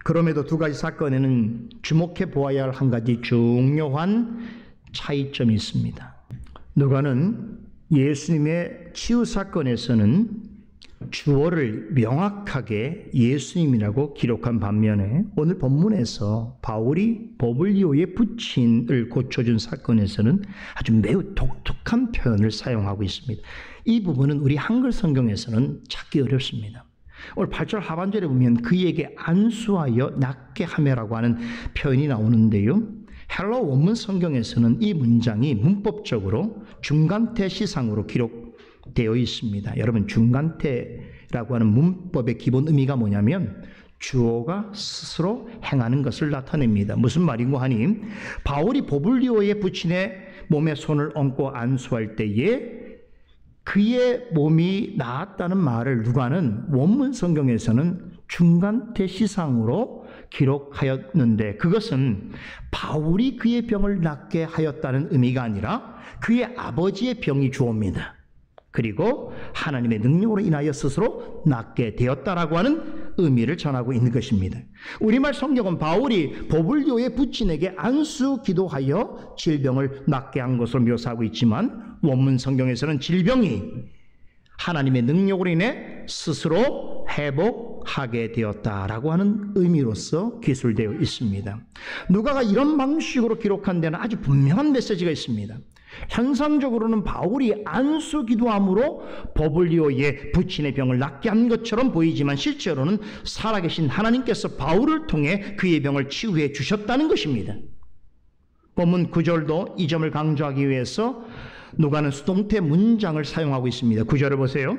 그럼에도 두 가지 사건에는 주목해 보아야 할 한 가지 중요한 차이점이 있습니다. 누가는 예수님의 치유 사건에서는 주어를 명확하게 예수님이라고 기록한 반면에 오늘 본문에서 바울이 버블리오의 부친을 고쳐준 사건에서는 아주 매우 독특한 표현을 사용하고 있습니다. 이 부분은 우리 한글 성경에서는 찾기 어렵습니다. 오늘 8절 하반절에 보면 그에게 안수하여 낫게 하며라고 하는 표현이 나오는데요. 헬라 원문 성경에서는 이 문장이 문법적으로 중간태 시상으로 기록되어 있습니다. 여러분, 중간태라고 하는 문법의 기본 의미가 뭐냐면 주어가 스스로 행하는 것을 나타냅니다. 무슨 말인고 하니 바울이 버블리오의 부친의 몸에 손을 얹고 안수할 때에 그의 몸이 나았다는 말을 누가는 원문 성경에서는 중간태 시상으로 기록하였는데 그것은 바울이 그의 병을 낫게 하였다는 의미가 아니라 그의 아버지의 병이 주어입니다. 그리고 하나님의 능력으로 인하여 스스로 낫게 되었다라고 하는 의미를 전하고 있는 것입니다. 우리말 성경은 바울이 버블리오의 부친에게 안수 기도하여 질병을 낫게 한 것으로 묘사하고 있지만 원문 성경에서는 질병이 하나님의 능력으로 인해 스스로 회복하게 되었다라고 하는 의미로서 기술되어 있습니다. 누가가 이런 방식으로 기록한 데는 아주 분명한 메시지가 있습니다. 현상적으로는 바울이 안수 기도함으로 버블리오의 부친의 병을 낫게 한 것처럼 보이지만 실제로는 살아계신 하나님께서 바울을 통해 그의 병을 치유해 주셨다는 것입니다. 본문 9절도 이 점을 강조하기 위해서 누가는 수동태 문장을 사용하고 있습니다. 9절을 보세요.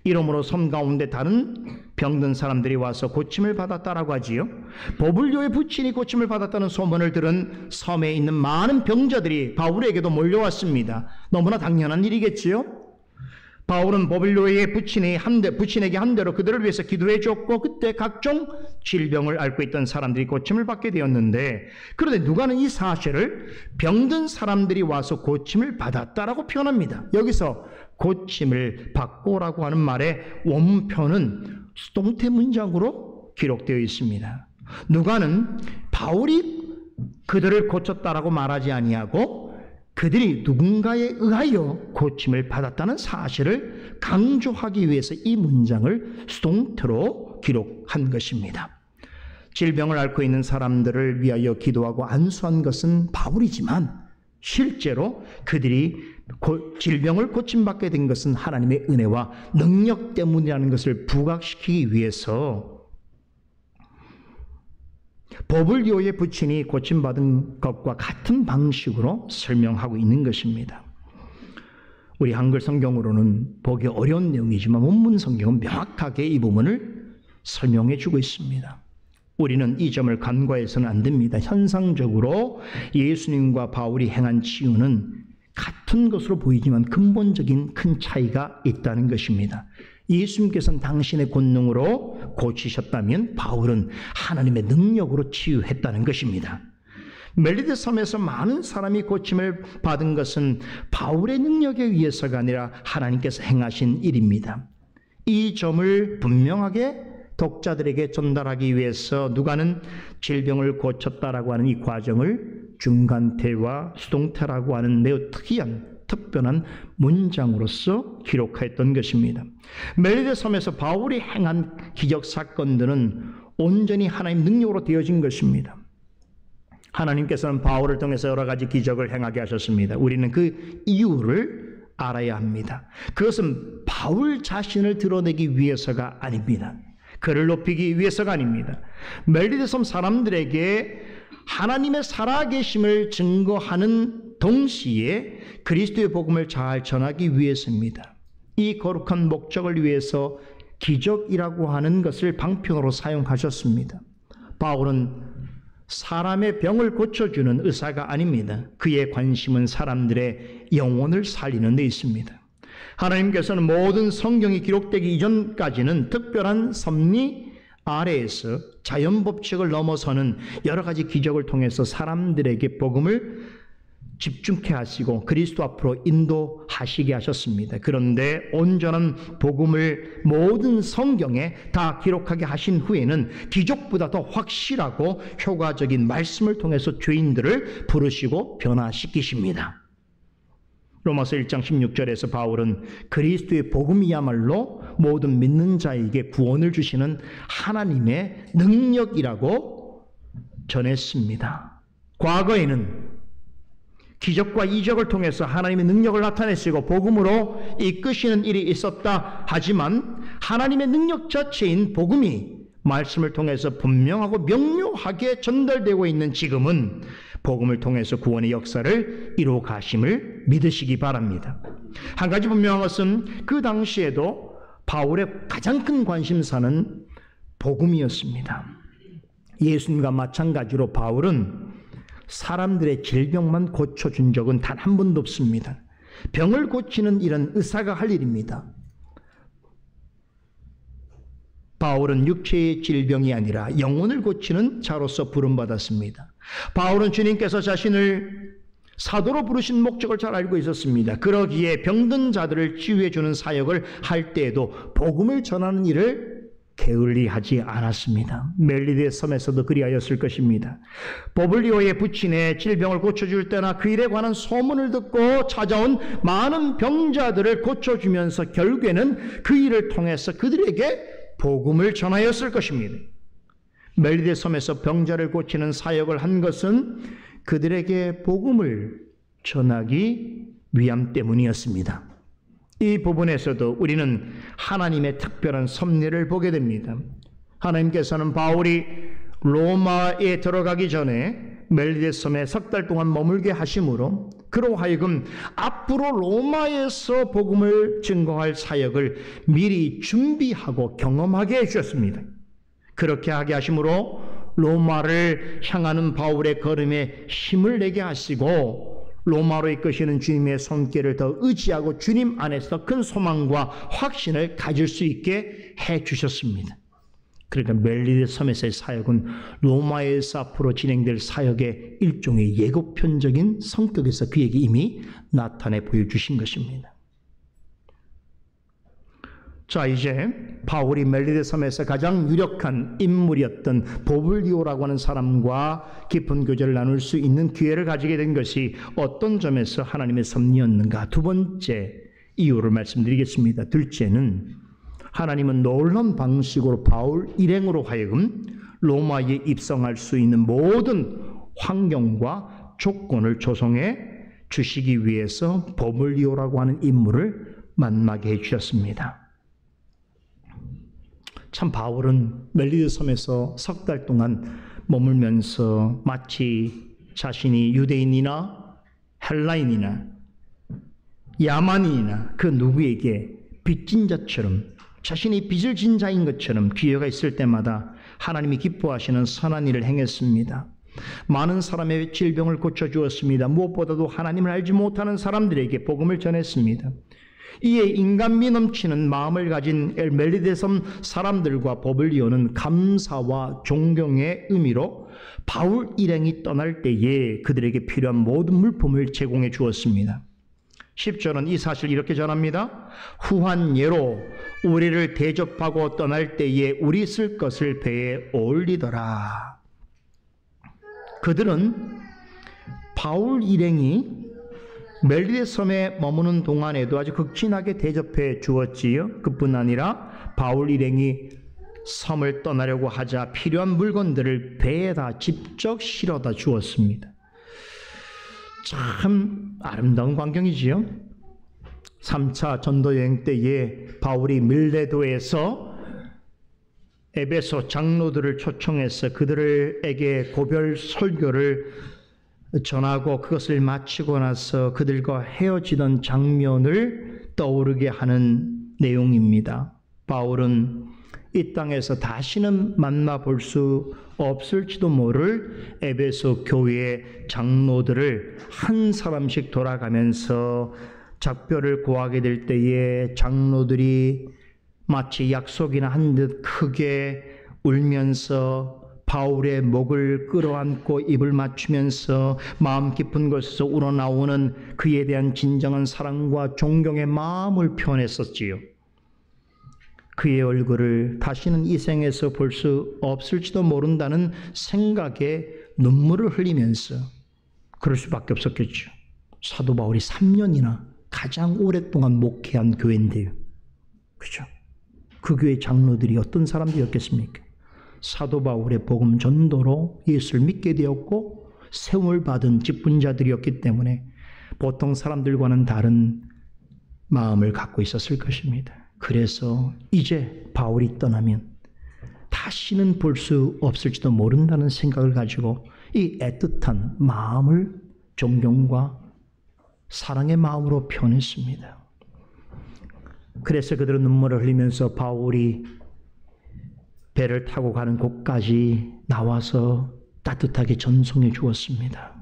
이러므로 섬 가운데 다른 병든 사람들이 와서 고침을 받았다라고 하지요. 버블리오의 부친이 고침을 받았다는 소문을 들은 섬에 있는 많은 병자들이 바울에게도 몰려왔습니다. 너무나 당연한 일이겠지요. 바울은 버블리오의 부친에게 한 대로 그들을 위해서 기도해 줬고 그때 각종 질병을 앓고 있던 사람들이 고침을 받게 되었는데 그런데 누가는 이 사실을 병든 사람들이 와서 고침을 받았다라고 표현합니다. 여기서 고침을 받고라고 하는 말의 원문표는 수동태 문장으로 기록되어 있습니다. 누가는 바울이 그들을 고쳤다라고 말하지 아니하고 그들이 누군가에 의하여 고침을 받았다는 사실을 강조하기 위해서 이 문장을 수동태로 기록한 것입니다. 질병을 앓고 있는 사람들을 위하여 기도하고 안수한 것은 바울이지만 실제로 그들이 질병을 고침받게 된 것은 하나님의 은혜와 능력 때문이라는 것을 부각시키기 위해서 버블리오의 부친이 고침받은 것과 같은 방식으로 설명하고 있는 것입니다. 우리 한글 성경으로는 보기 어려운 내용이지만 원문 성경은 명확하게 이 부분을 설명해 주고 있습니다. 우리는 이 점을 간과해서는 안 됩니다. 현상적으로 예수님과 바울이 행한 치유는 같은 것으로 보이지만 근본적인 큰 차이가 있다는 것입니다. 예수님께서는 당신의 권능으로 고치셨다면 바울은 하나님의 능력으로 치유했다는 것입니다. 멜리데 섬에서 많은 사람이 고침을 받은 것은 바울의 능력에 의해서가 아니라 하나님께서 행하신 일입니다. 이 점을 분명하게 독자들에게 전달하기 위해서 누가는 질병을 고쳤다라고 하는 이 과정을 중간태와 수동태라고 하는 매우 특별한 문장으로서 기록했던 것입니다. 멜리데 섬에서 바울이 행한 기적 사건들은 온전히 하나님 능력으로 되어진 것입니다. 하나님께서는 바울을 통해서 여러 가지 기적을 행하게 하셨습니다. 우리는 그 이유를 알아야 합니다. 그것은 바울 자신을 드러내기 위해서가 아닙니다. 그를 높이기 위해서가 아닙니다. 멜리데 섬 사람들에게 하나님의 살아계심을 증거하는 동시에 그리스도의 복음을 잘 전하기 위해서입니다. 이 거룩한 목적을 위해서 기적이라고 하는 것을 방편으로 사용하셨습니다. 바울은 사람의 병을 고쳐주는 의사가 아닙니다. 그의 관심은 사람들의 영혼을 살리는 데 있습니다. 하나님께서는 모든 성경이 기록되기 이전까지는 특별한 섭리 아래에서 자연법칙을 넘어서는 여러 가지 기적을 통해서 사람들에게 복음을 집중케 하시고 그리스도 앞으로 인도하시게 하셨습니다. 그런데 온전한 복음을 모든 성경에 다 기록하게 하신 후에는 기적보다 더 확실하고 효과적인 말씀을 통해서 죄인들을 부르시고 변화시키십니다. 로마서 1장 16절에서 바울은 그리스도의 복음이야말로 모든 믿는 자에게 구원을 주시는 하나님의 능력이라고 전했습니다. 과거에는 기적과 이적을 통해서 하나님의 능력을 나타내시고 복음으로 이끄시는 일이 있었다 하지만 하나님의 능력 자체인 복음이 말씀을 통해서 분명하고 명료하게 전달되고 있는 지금은 복음을 통해서 구원의 역사를 이루어 가심을 믿으시기 바랍니다. 한 가지 분명한 것은 그 당시에도 바울의 가장 큰 관심사는 복음이었습니다. 예수님과 마찬가지로 바울은 사람들의 질병만 고쳐준 적은 단 한 번도 없습니다. 병을 고치는 일은 의사가 할 일입니다. 바울은 육체의 질병이 아니라 영혼을 고치는 자로서 부름받았습니다. 바울은 주님께서 자신을 사도로 부르신 목적을 잘 알고 있었습니다. 그러기에 병든 자들을 치유해 주는 사역을 할 때에도 복음을 전하는 일을 게을리하지 않았습니다. 멜리데 섬에서도 그리하였을 것입니다. 보블리오의 부친의 질병을 고쳐줄 때나 그 일에 관한 소문을 듣고 찾아온 많은 병자들을 고쳐주면서 결국에는 그 일을 통해서 그들에게 복음을 전하였을 것입니다. 멜리데 섬에서 병자를 고치는 사역을 한 것은 그들에게 복음을 전하기 위함 때문이었습니다. 이 부분에서도 우리는 하나님의 특별한 섭리를 보게 됩니다. 하나님께서는 바울이 로마에 들어가기 전에 멜리데 섬에 석 달 동안 머물게 하심으로 그로 하여금 앞으로 로마에서 복음을 증거할 사역을 미리 준비하고 경험하게 해주셨습니다. 그렇게 하게 하심으로 로마를 향하는 바울의 걸음에 힘을 내게 하시고 로마로 이끄시는 주님의 손길을 더 의지하고 주님 안에서 큰 소망과 확신을 가질 수 있게 해주셨습니다. 그러니까 멜리데 섬에서의 사역은 로마에서 앞으로 진행될 사역의 일종의 예고편적인 성격에서 그에게 이미 나타내 보여주신 것입니다. 자, 이제 바울이 멜리데 섬에서 가장 유력한 인물이었던 보블리오라고 하는 사람과 깊은 교제를 나눌 수 있는 기회를 가지게 된 것이 어떤 점에서 하나님의 섭리였는가? 두 번째 이유를 말씀드리겠습니다. 둘째는 하나님은 놀라운 방식으로 바울 일행으로 하여금 로마에 입성할 수 있는 모든 환경과 조건을 조성해 주시기 위해서 보블리오라고 하는 인물을 만나게 해주셨습니다. 참 바울은 멜리데 섬에서 석 달 동안 머물면서 마치 자신이 유대인이나 헬라인이나 야만인이나 그 누구에게 빚진 자처럼 자신이 빚을 진 자인 것처럼 기회가 있을 때마다 하나님이 기뻐하시는 선한 일을 행했습니다. 많은 사람의 질병을 고쳐주었습니다. 무엇보다도 하나님을 알지 못하는 사람들에게 복음을 전했습니다. 이에 인간미 넘치는 마음을 가진 멜리데 섬 사람들과 보블리오는 감사와 존경의 의미로 바울 일행이 떠날 때에 그들에게 필요한 모든 물품을 제공해 주었습니다. 10절은 이 사실을 이렇게 전합니다. 후한 예로 우리를 대접하고 떠날 때에 우리 쓸 것을 배에 올리더라. 그들은 바울 일행이 멜리데 섬에 머무는 동안에도 아주 극진하게 대접해 주었지요. 그뿐 아니라 바울 일행이 섬을 떠나려고 하자 필요한 물건들을 배에다 직접 실어다 주었습니다. 참 아름다운 광경이지요. 3차 전도 여행 때에 바울이 밀레도에서 에베소 장로들을 초청해서 그들에게 고별 설교를 전하고 그것을 마치고 나서 그들과 헤어지던 장면을 떠오르게 하는 내용입니다. 바울은 이 땅에서 다시는 만나볼 수 없을지도 모를 에베소 교회의 장로들을 한 사람씩 돌아가면서 작별을 고하게 될 때에 장로들이 마치 약속이나 한 듯 크게 울면서 바울의 목을 끌어안고 입을 맞추면서 마음 깊은 곳에서 우러나오는 그에 대한 진정한 사랑과 존경의 마음을 표현했었지요. 그의 얼굴을 다시는 이 생에서 볼 수 없을지도 모른다는 생각에 눈물을 흘리면서 그럴 수밖에 없었겠죠. 사도 바울이 3년이나 가장 오랫동안 목회한 교회인데요. 그죠? 그 교회 장로들이 어떤 사람들이었겠습니까? 사도 바울의 복음 전도로 예수를 믿게 되었고 세움을 받은 직분자들이었기 때문에 보통 사람들과는 다른 마음을 갖고 있었을 것입니다. 그래서 이제 바울이 떠나면 다시는 볼 수 없을지도 모른다는 생각을 가지고 이 애틋한 마음을 존경과 사랑의 마음으로 표현했습니다. 그래서 그들은 눈물을 흘리면서 바울이 배를 타고 가는 곳까지 나와서 따뜻하게 전송해 주었습니다.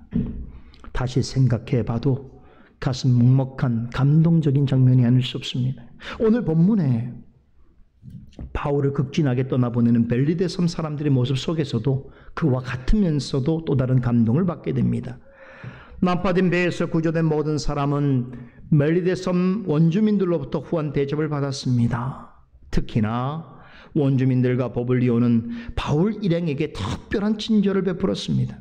다시 생각해 봐도 가슴 먹먹한 감동적인 장면이 아닐 수 없습니다. 오늘 본문에 바울을 극진하게 떠나보내는 벨리데 섬 사람들의 모습 속에서도 그와 같으면서도 또 다른 감동을 받게 됩니다. 난파된 배에서 구조된 모든 사람은 멜리데 섬 원주민들로부터 후한 대접을 받았습니다. 특히나 원주민들과 버블리오는 바울 일행에게 특별한 친절을 베풀었습니다.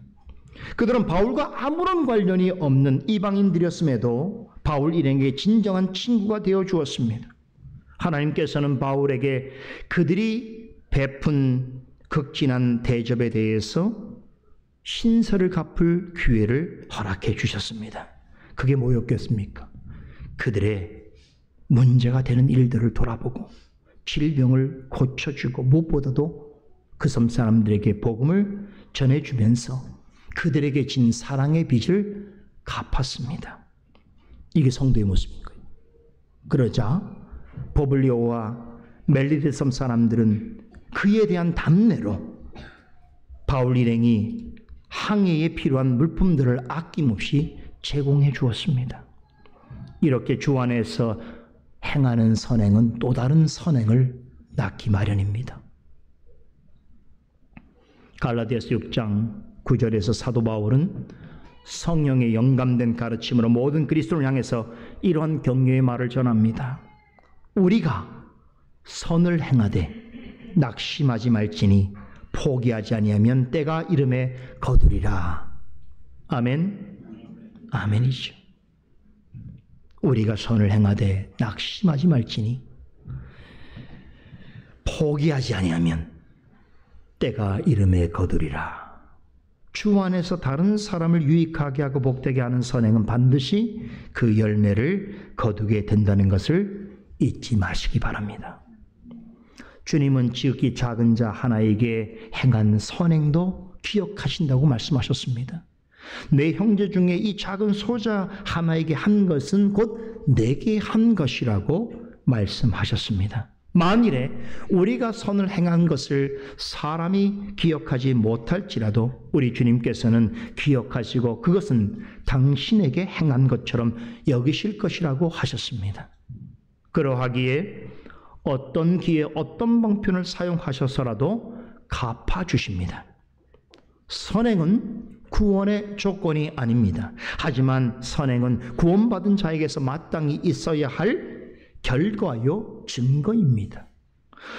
그들은 바울과 아무런 관련이 없는 이방인들이었음에도 바울 일행에게 진정한 친구가 되어 주었습니다. 하나님께서는 바울에게 그들이 베푼 극진한 대접에 대해서 신세를 갚을 기회를 허락해 주셨습니다. 그게 뭐였겠습니까? 그들의 문제가 되는 일들을 돌아보고 질병을 고쳐주고 무엇보다도 그 섬 사람들에게 복음을 전해주면서 그들에게 진 사랑의 빚을 갚았습니다. 이게 성도의 모습인 거예요. 그러자 버블리오와 멜리데 섬 사람들은 그에 대한 답례로 바울 일행이 항해에 필요한 물품들을 아낌없이 제공해 주었습니다. 이렇게 주 안에서 행하는 선행은 또 다른 선행을 낳기 마련입니다. 갈라디아서 6장 9절에서 사도 바울은 성령의 영감된 가르침으로 모든 그리스도를 향해서 이러한 격려의 말을 전합니다. 우리가 선을 행하되 낙심하지 말지니 포기하지 아니하면 때가 이름에 거두리라. 아멘. 아멘이죠. 우리가 선을 행하되 낙심하지 말지니 포기하지 아니하면 때가 이름에 거두리라. 주 안에서 다른 사람을 유익하게 하고 복되게 하는 선행은 반드시 그 열매를 거두게 된다는 것을 잊지 마시기 바랍니다. 주님은 지극히 작은 자 하나에게 행한 선행도 기억하신다고 말씀하셨습니다. 내 형제 중에 이 작은 소자 하나에게 한 것은 곧 내게 한 것이라고 말씀하셨습니다. 만일에 우리가 선을 행한 것을 사람이 기억하지 못할지라도 우리 주님께서는 기억하시고 그것은 당신에게 행한 것처럼 여기실 것이라고 하셨습니다. 그러하기에 어떤 기회 어떤 방편을 사용하셔서라도 갚아주십니다. 선행은 구원의 조건이 아닙니다. 하지만 선행은 구원받은 자에게서 마땅히 있어야 할 결과요 증거입니다.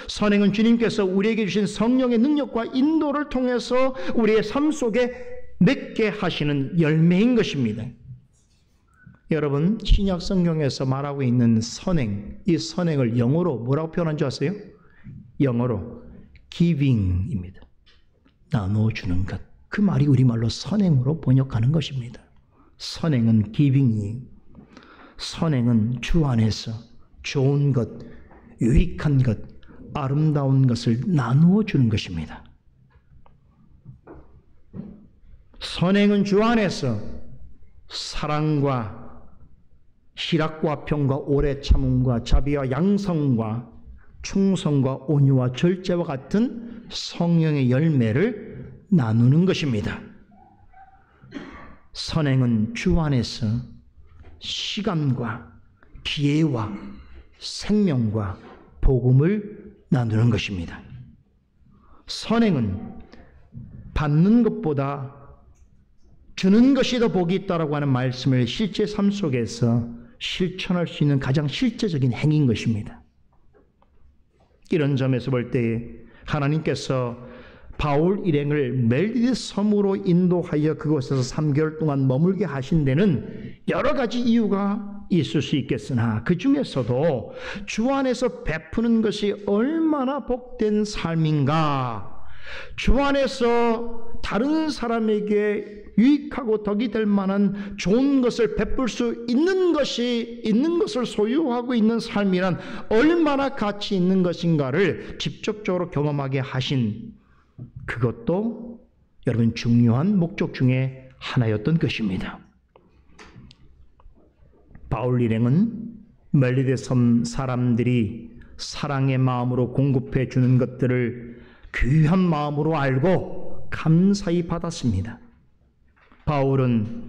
선행은 주님께서 우리에게 주신 성령의 능력과 인도를 통해서 우리의 삶 속에 맺게 하시는 열매인 것입니다. 여러분, 신약 성경에서 말하고 있는 선행, 이 선행을 영어로 뭐라고 표현한 줄 아세요? 영어로 giving입니다. 나눠주는 것. 그 말이 우리말로 선행으로 번역하는 것입니다. 선행은 giving이, 선행은 주 안에서 좋은 것, 유익한 것, 아름다운 것을 나누어 주는 것입니다. 선행은 주 안에서 사랑과 희락과 평과 오래 참음과 자비와 양성과 충성과 온유와 절제와 같은 성령의 열매를 나누는 것입니다. 선행은 주 안에서 시간과 기회와 생명과 복음을 나누는 것입니다. 선행은 받는 것보다 주는 것이 더 복이 있다라고 하는 말씀을 실제 삶 속에서 실천할 수 있는 가장 실제적인 행위인 것입니다. 이런 점에서 볼 때 하나님께서 바울 일행을 멜리데 섬으로 인도하여 그곳에서 3개월 동안 머물게 하신 데는 여러 가지 이유가 있을 수 있겠으나 그 중에서도 주 안에서 베푸는 것이 얼마나 복된 삶인가, 주 안에서 다른 사람에게 유익하고 덕이 될 만한 좋은 것을 베풀 수 있는 것을 소유하고 있는 삶이란 얼마나 가치 있는 것인가를 직접적으로 경험하게 하신, 그것도 여러분 중요한 목적 중에 하나였던 것입니다. 바울 일행은 멜리데 섬 사람들이 사랑의 마음으로 공급해 주는 것들을 귀한 마음으로 알고 감사히 받았습니다. 바울은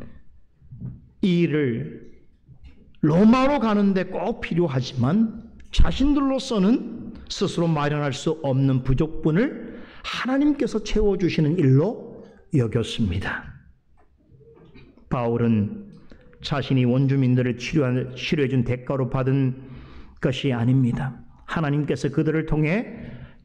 이 일을 로마로 가는데 꼭 필요하지만 자신들로서는 스스로 마련할 수 없는 부족분을 하나님께서 채워주시는 일로 여겼습니다. 바울은 자신이 원주민들을 치료해준 대가로 받은 것이 아닙니다. 하나님께서 그들을 통해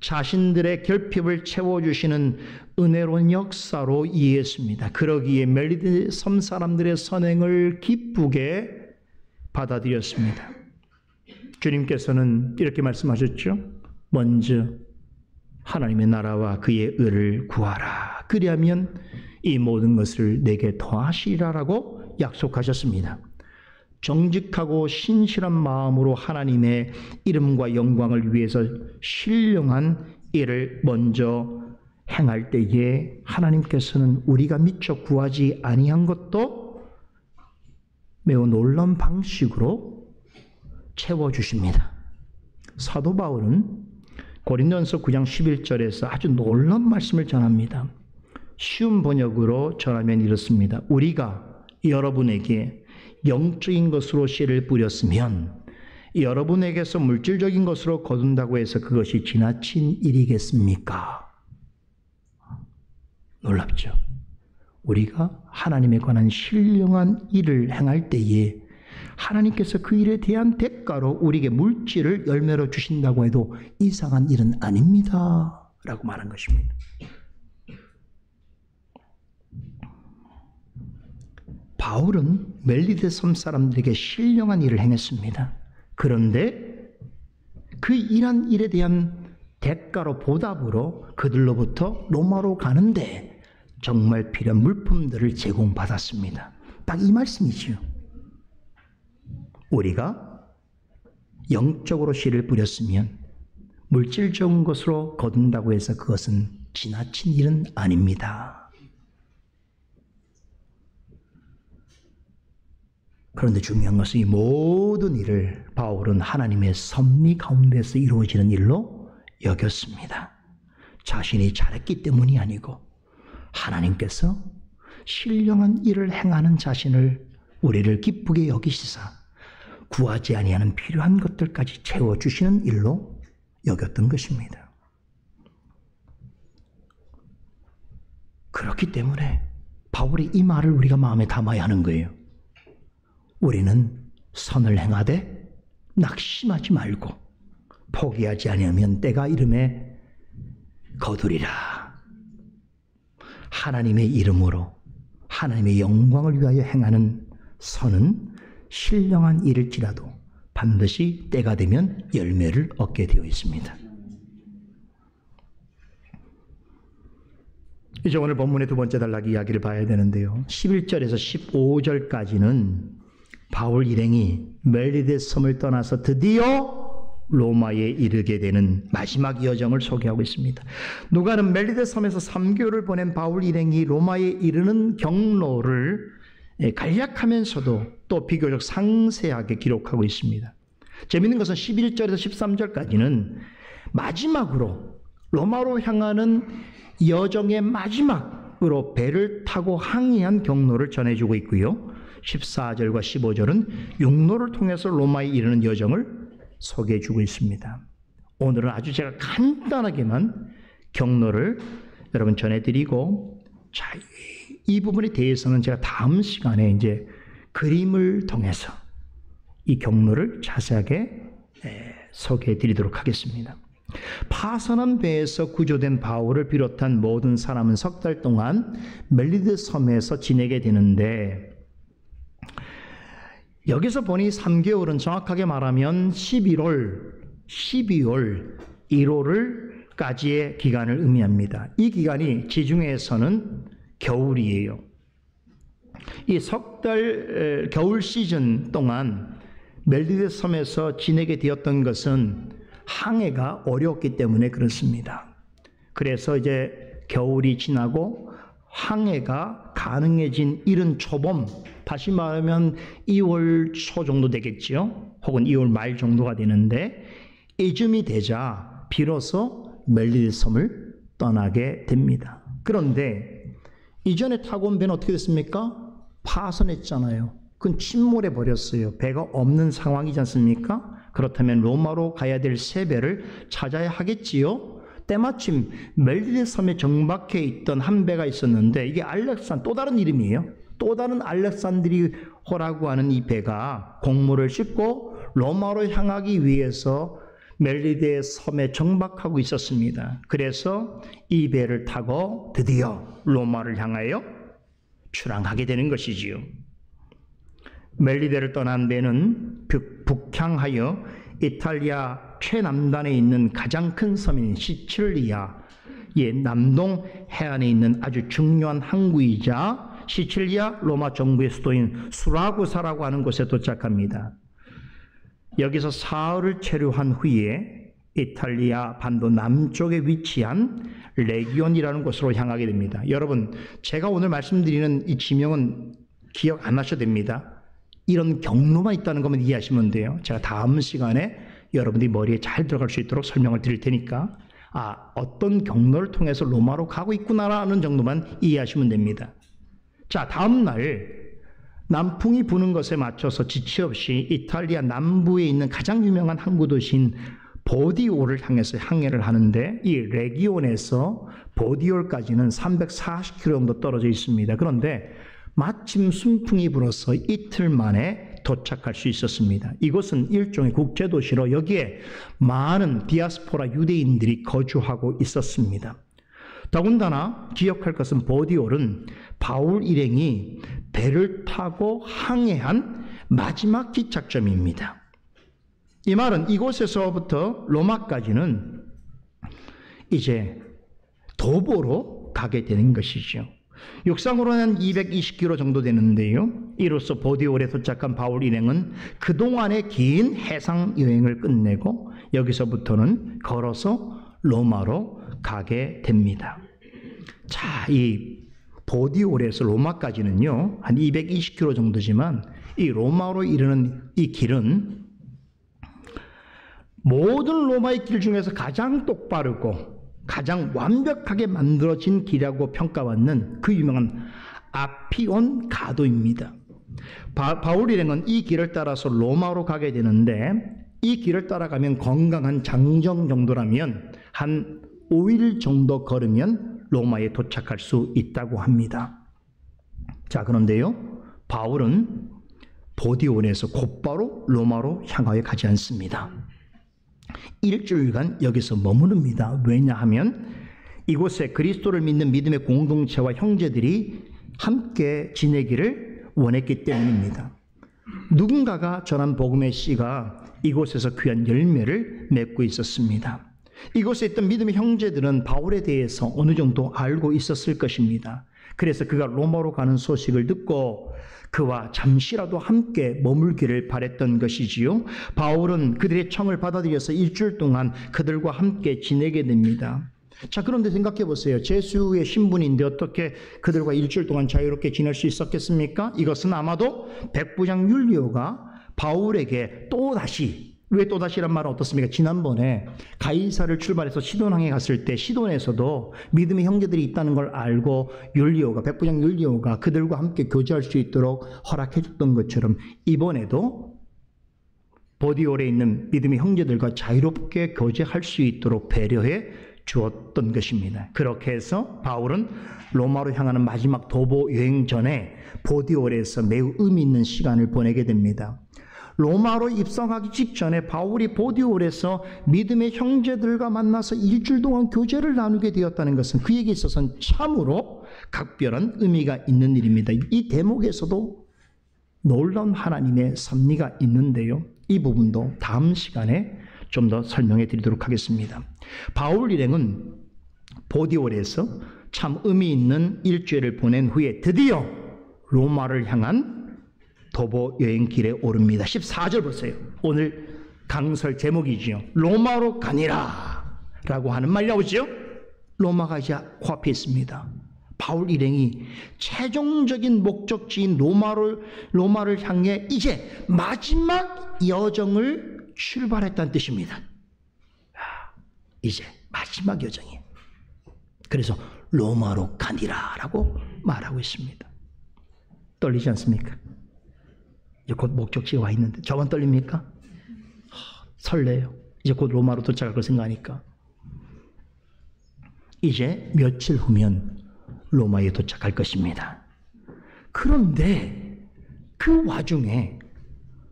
자신들의 결핍을 채워주시는 은혜로운 역사로 이해했습니다. 그러기에 멜리데 섬 사람들의 선행을 기쁘게 받아들였습니다. 주님께서는 이렇게 말씀하셨죠. 먼저 하나님의 나라와 그의 의를 구하라. 그리하면 이 모든 것을 내게 더하시리라라고 약속하셨습니다. 정직하고 신실한 마음으로 하나님의 이름과 영광을 위해서 신령한 일을 먼저 행할 때에 하나님께서는 우리가 미처 구하지 아니한 것도 매우 놀라운 방식으로 채워주십니다. 사도 바울은 고린도전서 9장 11절에서 아주 놀라운 말씀을 전합니다. 쉬운 번역으로 전하면 이렇습니다. 우리가 여러분에게 영적인 것으로 씨를 뿌렸으면 여러분에게서 물질적인 것으로 거둔다고 해서 그것이 지나친 일이겠습니까? 놀랍죠? 우리가 하나님에 관한 신령한 일을 행할 때에 하나님께서 그 일에 대한 대가로 우리에게 물질을 열매로 주신다고 해도 이상한 일은 아닙니다 라고 말한 것입니다. 바울은 멜리데 섬 사람들에게 신령한 일을 행했습니다. 그런데 그 일한 일에 대한 대가로 보답으로 그들로부터 로마로 가는데 정말 필요한 물품들을 제공받았습니다. 딱 이 말씀이지요. 우리가 영적으로 씨를 뿌렸으면 물질적인 것으로 거둔다고 해서 그것은 지나친 일은 아닙니다. 그런데 중요한 것은 이 모든 일을 바울은 하나님의 섭리 가운데서 이루어지는 일로 여겼습니다. 자신이 잘했기 때문이 아니고 하나님께서 신령한 일을 행하는 자신을 우리를 기쁘게 여기시사 구하지 아니하는 필요한 것들까지 채워주시는 일로 여겼던 것입니다. 그렇기 때문에 바울이 이 말을 우리가 마음에 담아야 하는 거예요. 우리는 선을 행하되 낙심하지 말고 포기하지 아니하면 때가 이름에 거두리라. 하나님의 이름으로 하나님의 영광을 위하여 행하는 선은 신령한 일일지라도 반드시 때가 되면 열매를 얻게 되어 있습니다. 이제 오늘 본문의 두 번째 단락 이야기를 봐야 되는데요. 11절에서 15절까지는 바울 일행이 멜리데 섬을 떠나서 드디어 로마에 이르게 되는 마지막 여정을 소개하고 있습니다. 누가는 멜리데 섬에서 3개월을 보낸 바울 일행이 로마에 이르는 경로를 간략하면서도 또 비교적 상세하게 기록하고 있습니다. 재미있는 것은 11절에서 13절까지는 마지막으로 로마로 향하는 여정의 마지막으로 배를 타고 항해한 경로를 전해주고 있고요. 14절과 15절은 육로를 통해서 로마에 이르는 여정을 소개해주고 있습니다. 오늘은 아주 제가 간단하게만 경로를 여러분 전해드리고, 자, 이 부분에 대해서는 제가 다음 시간에 이제 그림을 통해서 이 경로를 자세하게 소개해드리도록 하겠습니다. 파선한 배에서 구조된 바울을 비롯한 모든 사람은 석 달 동안 멜리드 섬에서 지내게 되는데, 여기서 보니 3개월은 정확하게 말하면 11월, 12월, 1월까지의 기간을 의미합니다. 이 기간이 지중해에서는 겨울이에요. 이 석 달 겨울 시즌 동안 멜리드 섬에서 지내게 되었던 것은 항해가 어려웠기 때문에 그렇습니다. 그래서 이제 겨울이 지나고 항해가 가능해진 이른 초봄, 다시 말하면 2월 초 정도 되겠지요. 혹은 2월 말 정도가 되는데, 이쯤이 되자 비로소 멜리드 섬을 떠나게 됩니다. 그런데 이전에 타고 온 배는 어떻게 됐습니까? 파손했잖아요. 그건 침몰해 버렸어요. 배가 없는 상황이지 않습니까? 그렇다면 로마로 가야 될 새 배를 찾아야 하겠지요. 때마침 멜리드 섬에 정박해 있던 한 배가 있었는데, 이게 또 다른 이름이에요. 또 다른 알렉산드리호라고 하는 이 배가 곡물을 싣고 로마로 향하기 위해서 멜리드 섬에 정박하고 있었습니다. 그래서 이 배를 타고 드디어 로마를 향하여 출항하게 되는 것이지요. 멜리데를 떠난 배는 북향하여 이탈리아 최남단에 있는 가장 큰 섬인 시칠리아의 남동 해안에 있는 아주 중요한 항구이자 시칠리아 로마 정부의 수도인 수라구사라고 하는 곳에 도착합니다. 여기서 사흘을 체류한 후에 이탈리아 반도 남쪽에 위치한 레기온이라는 곳으로 향하게 됩니다. 여러분, 제가 오늘 말씀드리는 이 지명은 기억 안 하셔도 됩니다. 이런 경로만 있다는 것만 이해하시면 돼요. 제가 다음 시간에 여러분들이 머리에 잘 들어갈 수 있도록 설명을 드릴 테니까, 어떤 경로를 통해서 로마로 가고 있구나라는 정도만 이해하시면 됩니다. 자, 다음 날 남풍이 부는 것에 맞춰서 지체 없이 이탈리아 남부에 있는 가장 유명한 항구 도시인 보디올을 향해서 항해를 하는데, 이 레기온에서 보디올까지는 340km 정도 떨어져 있습니다. 그런데 마침 순풍이 불어서 이틀 만에 도착할 수 있었습니다. 이곳은 일종의 국제도시로 여기에 많은 디아스포라 유대인들이 거주하고 있었습니다. 더군다나 기억할 것은 보디올은 바울 일행이 배를 타고 항해한 마지막 기착점입니다. 이 말은 이곳에서부터 로마까지는 이제 도보로 가게 되는 것이죠. 육상으로는 220km 정도 되는데요. 이로써 보디올에 도착한 바울 일행은 그동안의 긴 해상 여행을 끝내고 여기서부터는 걸어서 로마로 가게 됩니다. 자, 이 보디올에서 로마까지는요, 한 220km 정도지만 이 로마로 이르는 이 길은 모든 로마의 길 중에서 가장 똑바르고 가장 완벽하게 만들어진 길이라고 평가받는 그 유명한 아피온 가도입니다. 바울 일행은 이 길을 따라서 로마로 가게 되는데, 이 길을 따라가면 건강한 장정 정도라면 한 5일 정도 걸으면 로마에 도착할 수 있다고 합니다. 자, 그런데요, 바울은 보디올에서 곧바로 로마로 향하여 가지 않습니다. 일주일간 여기서 머무릅니다. 왜냐하면 이곳에 그리스도를 믿는 믿음의 공동체와 형제들이 함께 지내기를 원했기 때문입니다. 누군가가 전한 복음의 씨가 이곳에서 귀한 열매를 맺고 있었습니다. 이곳에 있던 믿음의 형제들은 바울에 대해서 어느 정도 알고 있었을 것입니다. 그래서 그가 로마로 가는 소식을 듣고 그와 잠시라도 함께 머물기를 바랬던 것이지요. 바울은 그들의 청을 받아들여서 일주일 동안 그들과 함께 지내게 됩니다. 자, 그런데 생각해 보세요. 제수의 신분인데 어떻게 그들과 일주일 동안 자유롭게 지낼 수 있었겠습니까? 이것은 아마도 백부장 율리오가 바울에게 또다시 왜 또다시란 말은 어떻습니까? 지난번에 가이사를 출발해서 시돈항에 갔을 때 시돈에서도 믿음의 형제들이 있다는 걸 알고 율리오가, 백부장 율리오가 그들과 함께 교제할 수 있도록 허락해 줬던 것처럼 이번에도 보디올에 있는 믿음의 형제들과 자유롭게 교제할 수 있도록 배려해 주었던 것입니다. 그렇게 해서 바울은 로마로 향하는 마지막 도보 여행 전에 보디올에서 매우 의미 있는 시간을 보내게 됩니다. 로마로 입성하기 직전에 바울이 보디올에서 믿음의 형제들과 만나서 일주일 동안 교제를 나누게 되었다는 것은 그에게 있어서는 참으로 각별한 의미가 있는 일입니다. 이 대목에서도 놀라운 하나님의 섭리가 있는데요. 이 부분도 다음 시간에 좀 더 설명해 드리도록 하겠습니다. 바울 일행은 보디올에서 참 의미 있는 일주일을 보낸 후에 드디어 로마를 향한 도보 여행 길에 오릅니다. 14절 보세요. 오늘 강설 제목이지요. 로마로 가니라 라고 하는 말이 나오죠. 로마가 이제 코앞에 있습니다. 바울 일행이 최종적인 목적지인 로마를 향해 이제 마지막 여정을 출발했다는 뜻입니다. 이제 마지막 여정이에요. 그래서 로마로 가니라 라고 말하고 있습니다. 떨리지 않습니까? 이제 곧 목적지에 와 있는데 저만 떨립니까? 설레요. 이제 곧 로마로 도착할 걸 생각하니까. 이제 며칠 후면 로마에 도착할 것입니다. 그런데 그 와중에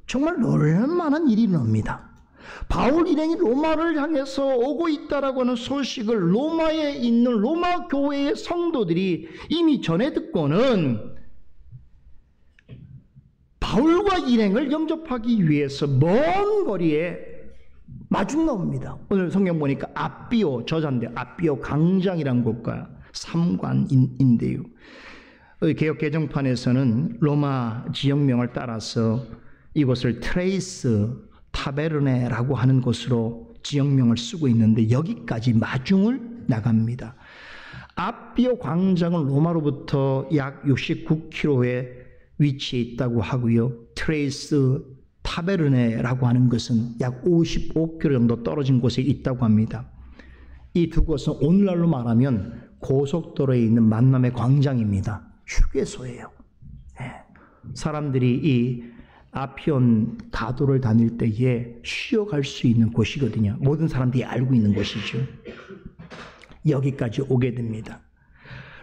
정말 놀랄만한 일이 일어납니다. 바울 일행이 로마를 향해서 오고 있다라고 하는 소식을 로마에 있는 로마 교회의 성도들이 이미 전해 듣고는 바울과 일행을 영접하기 위해서 먼 거리에 마중 나옵니다. 오늘 성경 보니까 아비오 저자인데 아비오 광장이란 곳과 삼관인데요. 개역 개정판에서는 로마 지역명을 따라서 이곳을 트레이스 타베르네라고 하는 곳으로 지역명을 쓰고 있는데 여기까지 마중을 나갑니다. 아비오 광장은 로마로부터 약 69km에 위치해 있다고 하고요. 트레이스 타베르네라고 하는 것은 약 55km 정도 떨어진 곳에 있다고 합니다. 이 두 곳은 오늘날로 말하면 고속도로에 있는 만남의 광장입니다. 휴게소예요. 사람들이 이 아피온 가도를 다닐 때에 쉬어갈 수 있는 곳이거든요. 모든 사람들이 알고 있는 곳이죠. 여기까지 오게 됩니다.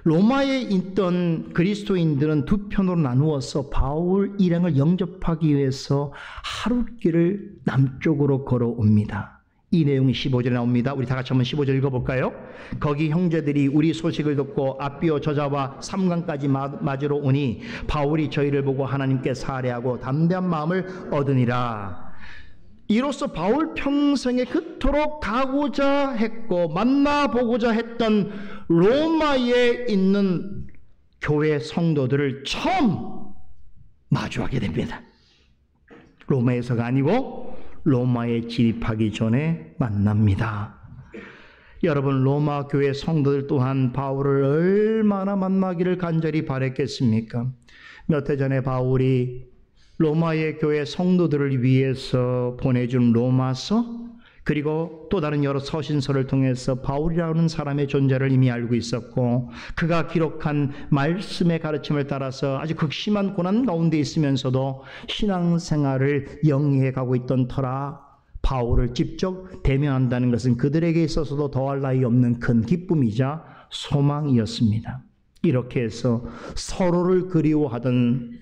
로마에 있던 그리스도인들은 두 편으로 나누어서 바울 일행을 영접하기 위해서 하룻길을 남쪽으로 걸어옵니다. 이 내용이 15절에 나옵니다. 우리 다 같이 한번 15절 읽어볼까요? 거기 형제들이 우리 소식을 듣고 아비오 저자와 삼강까지 맞으러 오니 바울이 저희를 보고 하나님께 사례하고 담대한 마음을 얻으니라. 이로써 바울 평생에 그토록 가고자 했고 만나보고자 했던 로마에 있는 교회 성도들을 처음 마주하게 됩니다. 로마에서가 아니고 로마에 진입하기 전에 만납니다. 여러분, 로마 교회 성도들 또한 바울을 얼마나 만나기를 간절히 바랬겠습니까? 몇 해 전에 바울이 로마의 교회 성도들을 위해서 보내준 로마서, 그리고 또 다른 여러 서신서를 통해서 바울이라는 사람의 존재를 이미 알고 있었고, 그가 기록한 말씀의 가르침을 따라서 아주 극심한 고난 가운데 있으면서도 신앙생활을 영위해 가고 있던 터라 바울을 직접 대면한다는 것은 그들에게 있어서도 더할 나위 없는 큰 기쁨이자 소망이었습니다. 이렇게 해서 서로를 그리워하던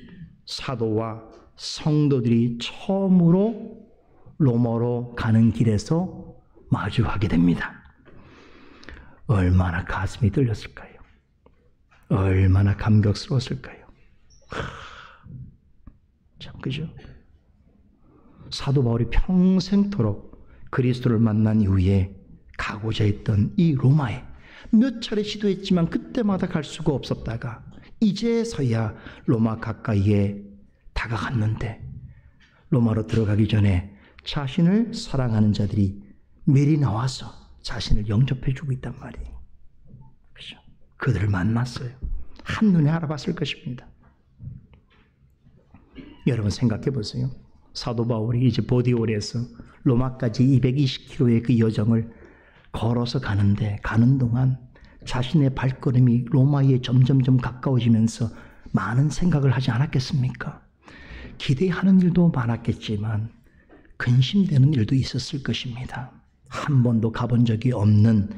사도와 성도들이 처음으로 로마로 가는 길에서 마주하게 됩니다. 얼마나 가슴이 떨렸을까요? 얼마나 감격스러웠을까요? 참, 그죠? 사도 바울이 평생토록 그리스도를 만난 이후에 가고자 했던 이 로마에 몇 차례 시도했지만 그때마다 갈 수가 없었다가 이제서야 로마 가까이에 다가갔는데, 로마로 들어가기 전에 자신을 사랑하는 자들이 미리 나와서 자신을 영접해주고 있단 말이에요. 그죠? 그들을 만났어요. 한눈에 알아봤을 것입니다. 여러분 생각해 보세요. 사도 바울이 이제 보디올에서 로마까지 220km의 그 여정을 걸어서 가는 동안 자신의 발걸음이 로마에 점점점 가까워지면서 많은 생각을 하지 않았겠습니까? 기대하는 일도 많았겠지만 근심되는 일도 있었을 것입니다. 한 번도 가본 적이 없는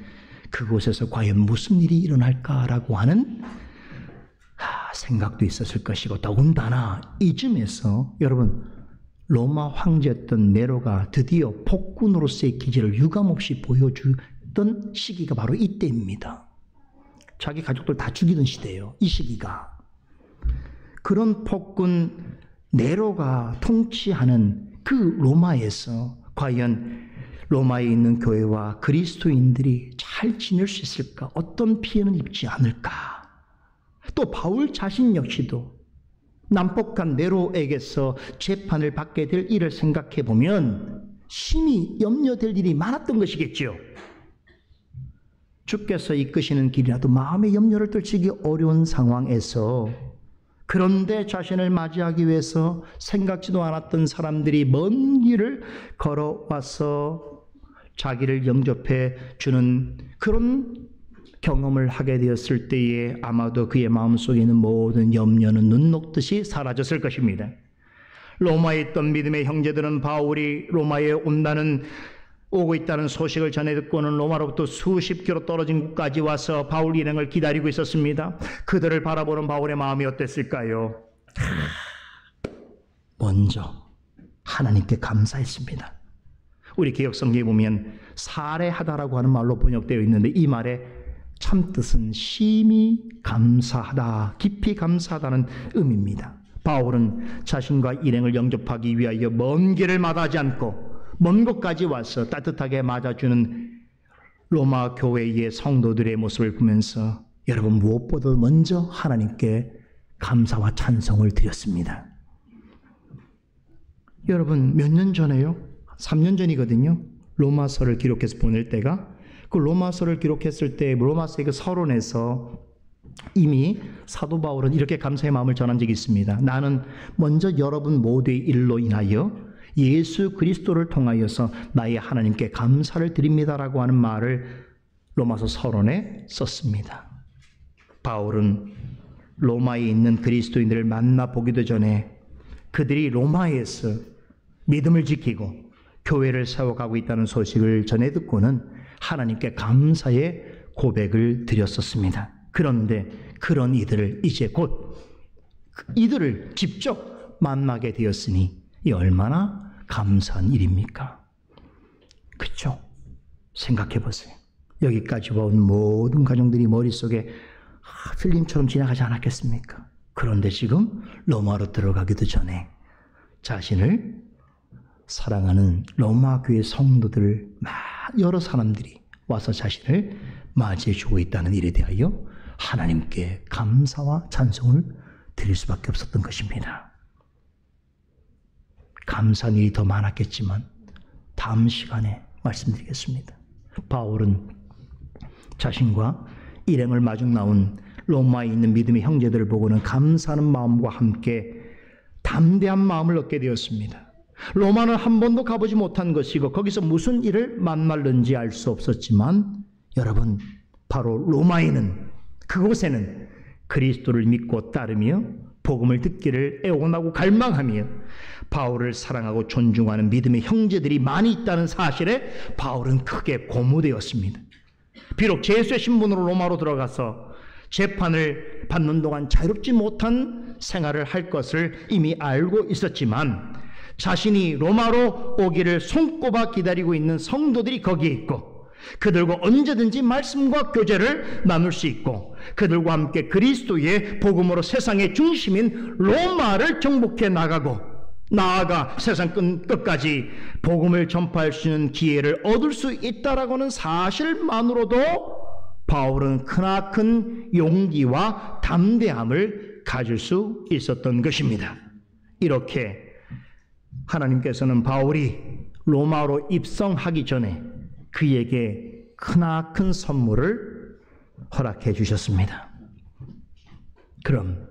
그곳에서 과연 무슨 일이 일어날까라고 하는 생각도 있었을 것이고, 더군다나 이쯤에서 여러분, 로마 황제였던 네로가 드디어 폭군으로서의 기질을 유감없이 보여주던 시기가 바로 이때입니다. 자기 가족들 다 죽이던 시대예요. 이 시기가. 그런 폭군 네로가 통치하는 그 로마에서 과연 로마에 있는 교회와 그리스도인들이 잘 지낼 수 있을까? 어떤 피해는 입지 않을까? 또 바울 자신 역시도 난폭한 네로에게서 재판을 받게 될 일을 생각해 보면 심히 염려될 일이 많았던 것이겠죠. 주께서 이끄시는 길이라도 마음의 염려를 떨치기 어려운 상황에서, 그런데 자신을 맞이하기 위해서 생각지도 않았던 사람들이 먼 길을 걸어와서 자기를 영접해 주는 그런 경험을 하게 되었을 때에 아마도 그의 마음속에 있는 모든 염려는 눈 녹듯이 사라졌을 것입니다. 로마에 있던 믿음의 형제들은 바울이 로마에 오고 있다는 소식을 전해 듣고는 로마로부터 수십 킬로 떨어진 곳까지 와서 바울 일행을 기다리고 있었습니다. 그들을 바라보는 바울의 마음이 어땠을까요? 먼저 하나님께 감사했습니다. 우리 개역성경에 보면 살해하다라고 하는 말로 번역되어 있는데, 이 말의 참뜻은 심히 감사하다, 깊이 감사하다는 의미입니다. 바울은 자신과 일행을 영접하기 위하여 먼 길을 마다하지 않고 먼 곳까지 와서 따뜻하게 맞아주는 로마 교회의 성도들의 모습을 보면서 여러분, 무엇보다 먼저 하나님께 감사와 찬송을 드렸습니다. 여러분, 몇 년 전에요? 3년 전이거든요. 로마서를 기록해서 보낼 때가, 그 로마서를 기록했을 때 로마서의 그 서론에서 이미 사도 바울은 이렇게 감사의 마음을 전한 적이 있습니다. 나는 먼저 여러분 모두의 일로 인하여 예수 그리스도를 통하여서 나의 하나님께 감사를 드립니다라고 하는 말을 로마서 서론에 썼습니다. 바울은 로마에 있는 그리스도인들을 만나보기도 전에 그들이 로마에서 믿음을 지키고 교회를 세워가고 있다는 소식을 전해 듣고는 하나님께 감사의 고백을 드렸었습니다. 그런데 그런 이들을 이제 곧 이들을 직접 만나게 되었으니 이 얼마나 감사한 일입니까? 그렇죠? 생각해 보세요. 여기까지 온 모든 가정들이 머릿속에 필름처럼 지나가지 않았겠습니까? 그런데 지금 로마로 들어가기도 전에 자신을 사랑하는 로마 교회 성도들 여러 사람들이 와서 자신을 맞이해 주고 있다는 일에 대하여 하나님께 감사와 찬송을 드릴 수밖에 없었던 것입니다. 감사한 일이 더 많았겠지만 다음 시간에 말씀드리겠습니다. 바울은 자신과 일행을 마중 나온 로마에 있는 믿음의 형제들을 보고는 감사하는 마음과 함께 담대한 마음을 얻게 되었습니다. 로마는 한 번도 가보지 못한 것이고 거기서 무슨 일을 만날는지 알 수 없었지만 여러분, 바로 로마에는, 그곳에는 그리스도를 믿고 따르며 복음을 듣기를 애원하고 갈망하며 바울을 사랑하고 존중하는 믿음의 형제들이 많이 있다는 사실에 바울은 크게 고무되었습니다. 비록 제수의 신분으로 로마로 들어가서 재판을 받는 동안 자유롭지 못한 생활을 할 것을 이미 알고 있었지만 자신이 로마로 오기를 손꼽아 기다리고 있는 성도들이 거기에 있고 그들과 언제든지 말씀과 교제를 나눌 수 있고 그들과 함께 그리스도의 복음으로 세상의 중심인 로마를 정복해 나가고 나아가 세상 끝까지 복음을 전파할 수 있는 기회를 얻을 수 있다라고는 사실만으로도 바울은 크나큰 용기와 담대함을 가질 수 있었던 것입니다. 이렇게 하나님께서는 바울이 로마로 입성하기 전에 그에게 크나큰 선물을 허락해 주셨습니다. 그럼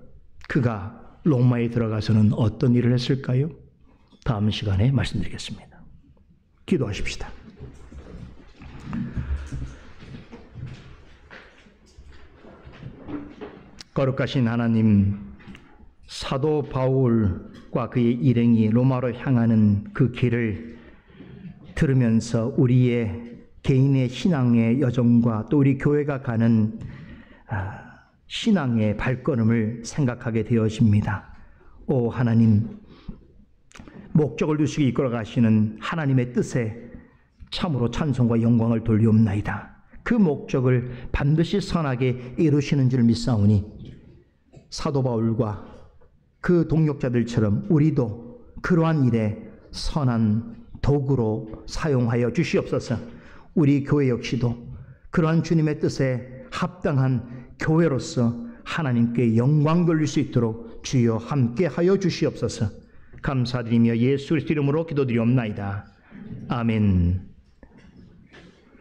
그가 로마에 들어가서는 어떤 일을 했을까요? 다음 시간에 말씀드리겠습니다. 기도하십시다. 거룩하신 하나님, 사도 바울과 그의 일행이 로마로 향하는 그 길을 들으면서 우리의 개인의 신앙의 여정과 또 우리 교회가 가는 신앙의 발걸음을 생각하게 되어집니다. 오 하나님, 목적을 두시고 이끌어 가시는 하나님의 뜻에 참으로 찬송과 영광을 돌리옵나이다. 그 목적을 반드시 선하게 이루시는 줄 믿사오니 사도 바울과 그 동역자들처럼 우리도 그러한 일에 선한 도구로 사용하여 주시옵소서. 우리 교회 역시도 그러한 주님의 뜻에 합당한 교회로서 하나님께 영광 돌릴 수 있도록 주여 함께하여 주시옵소서. 감사드리며 예수 그리스도 이름으로 기도드리옵나이다. 아멘.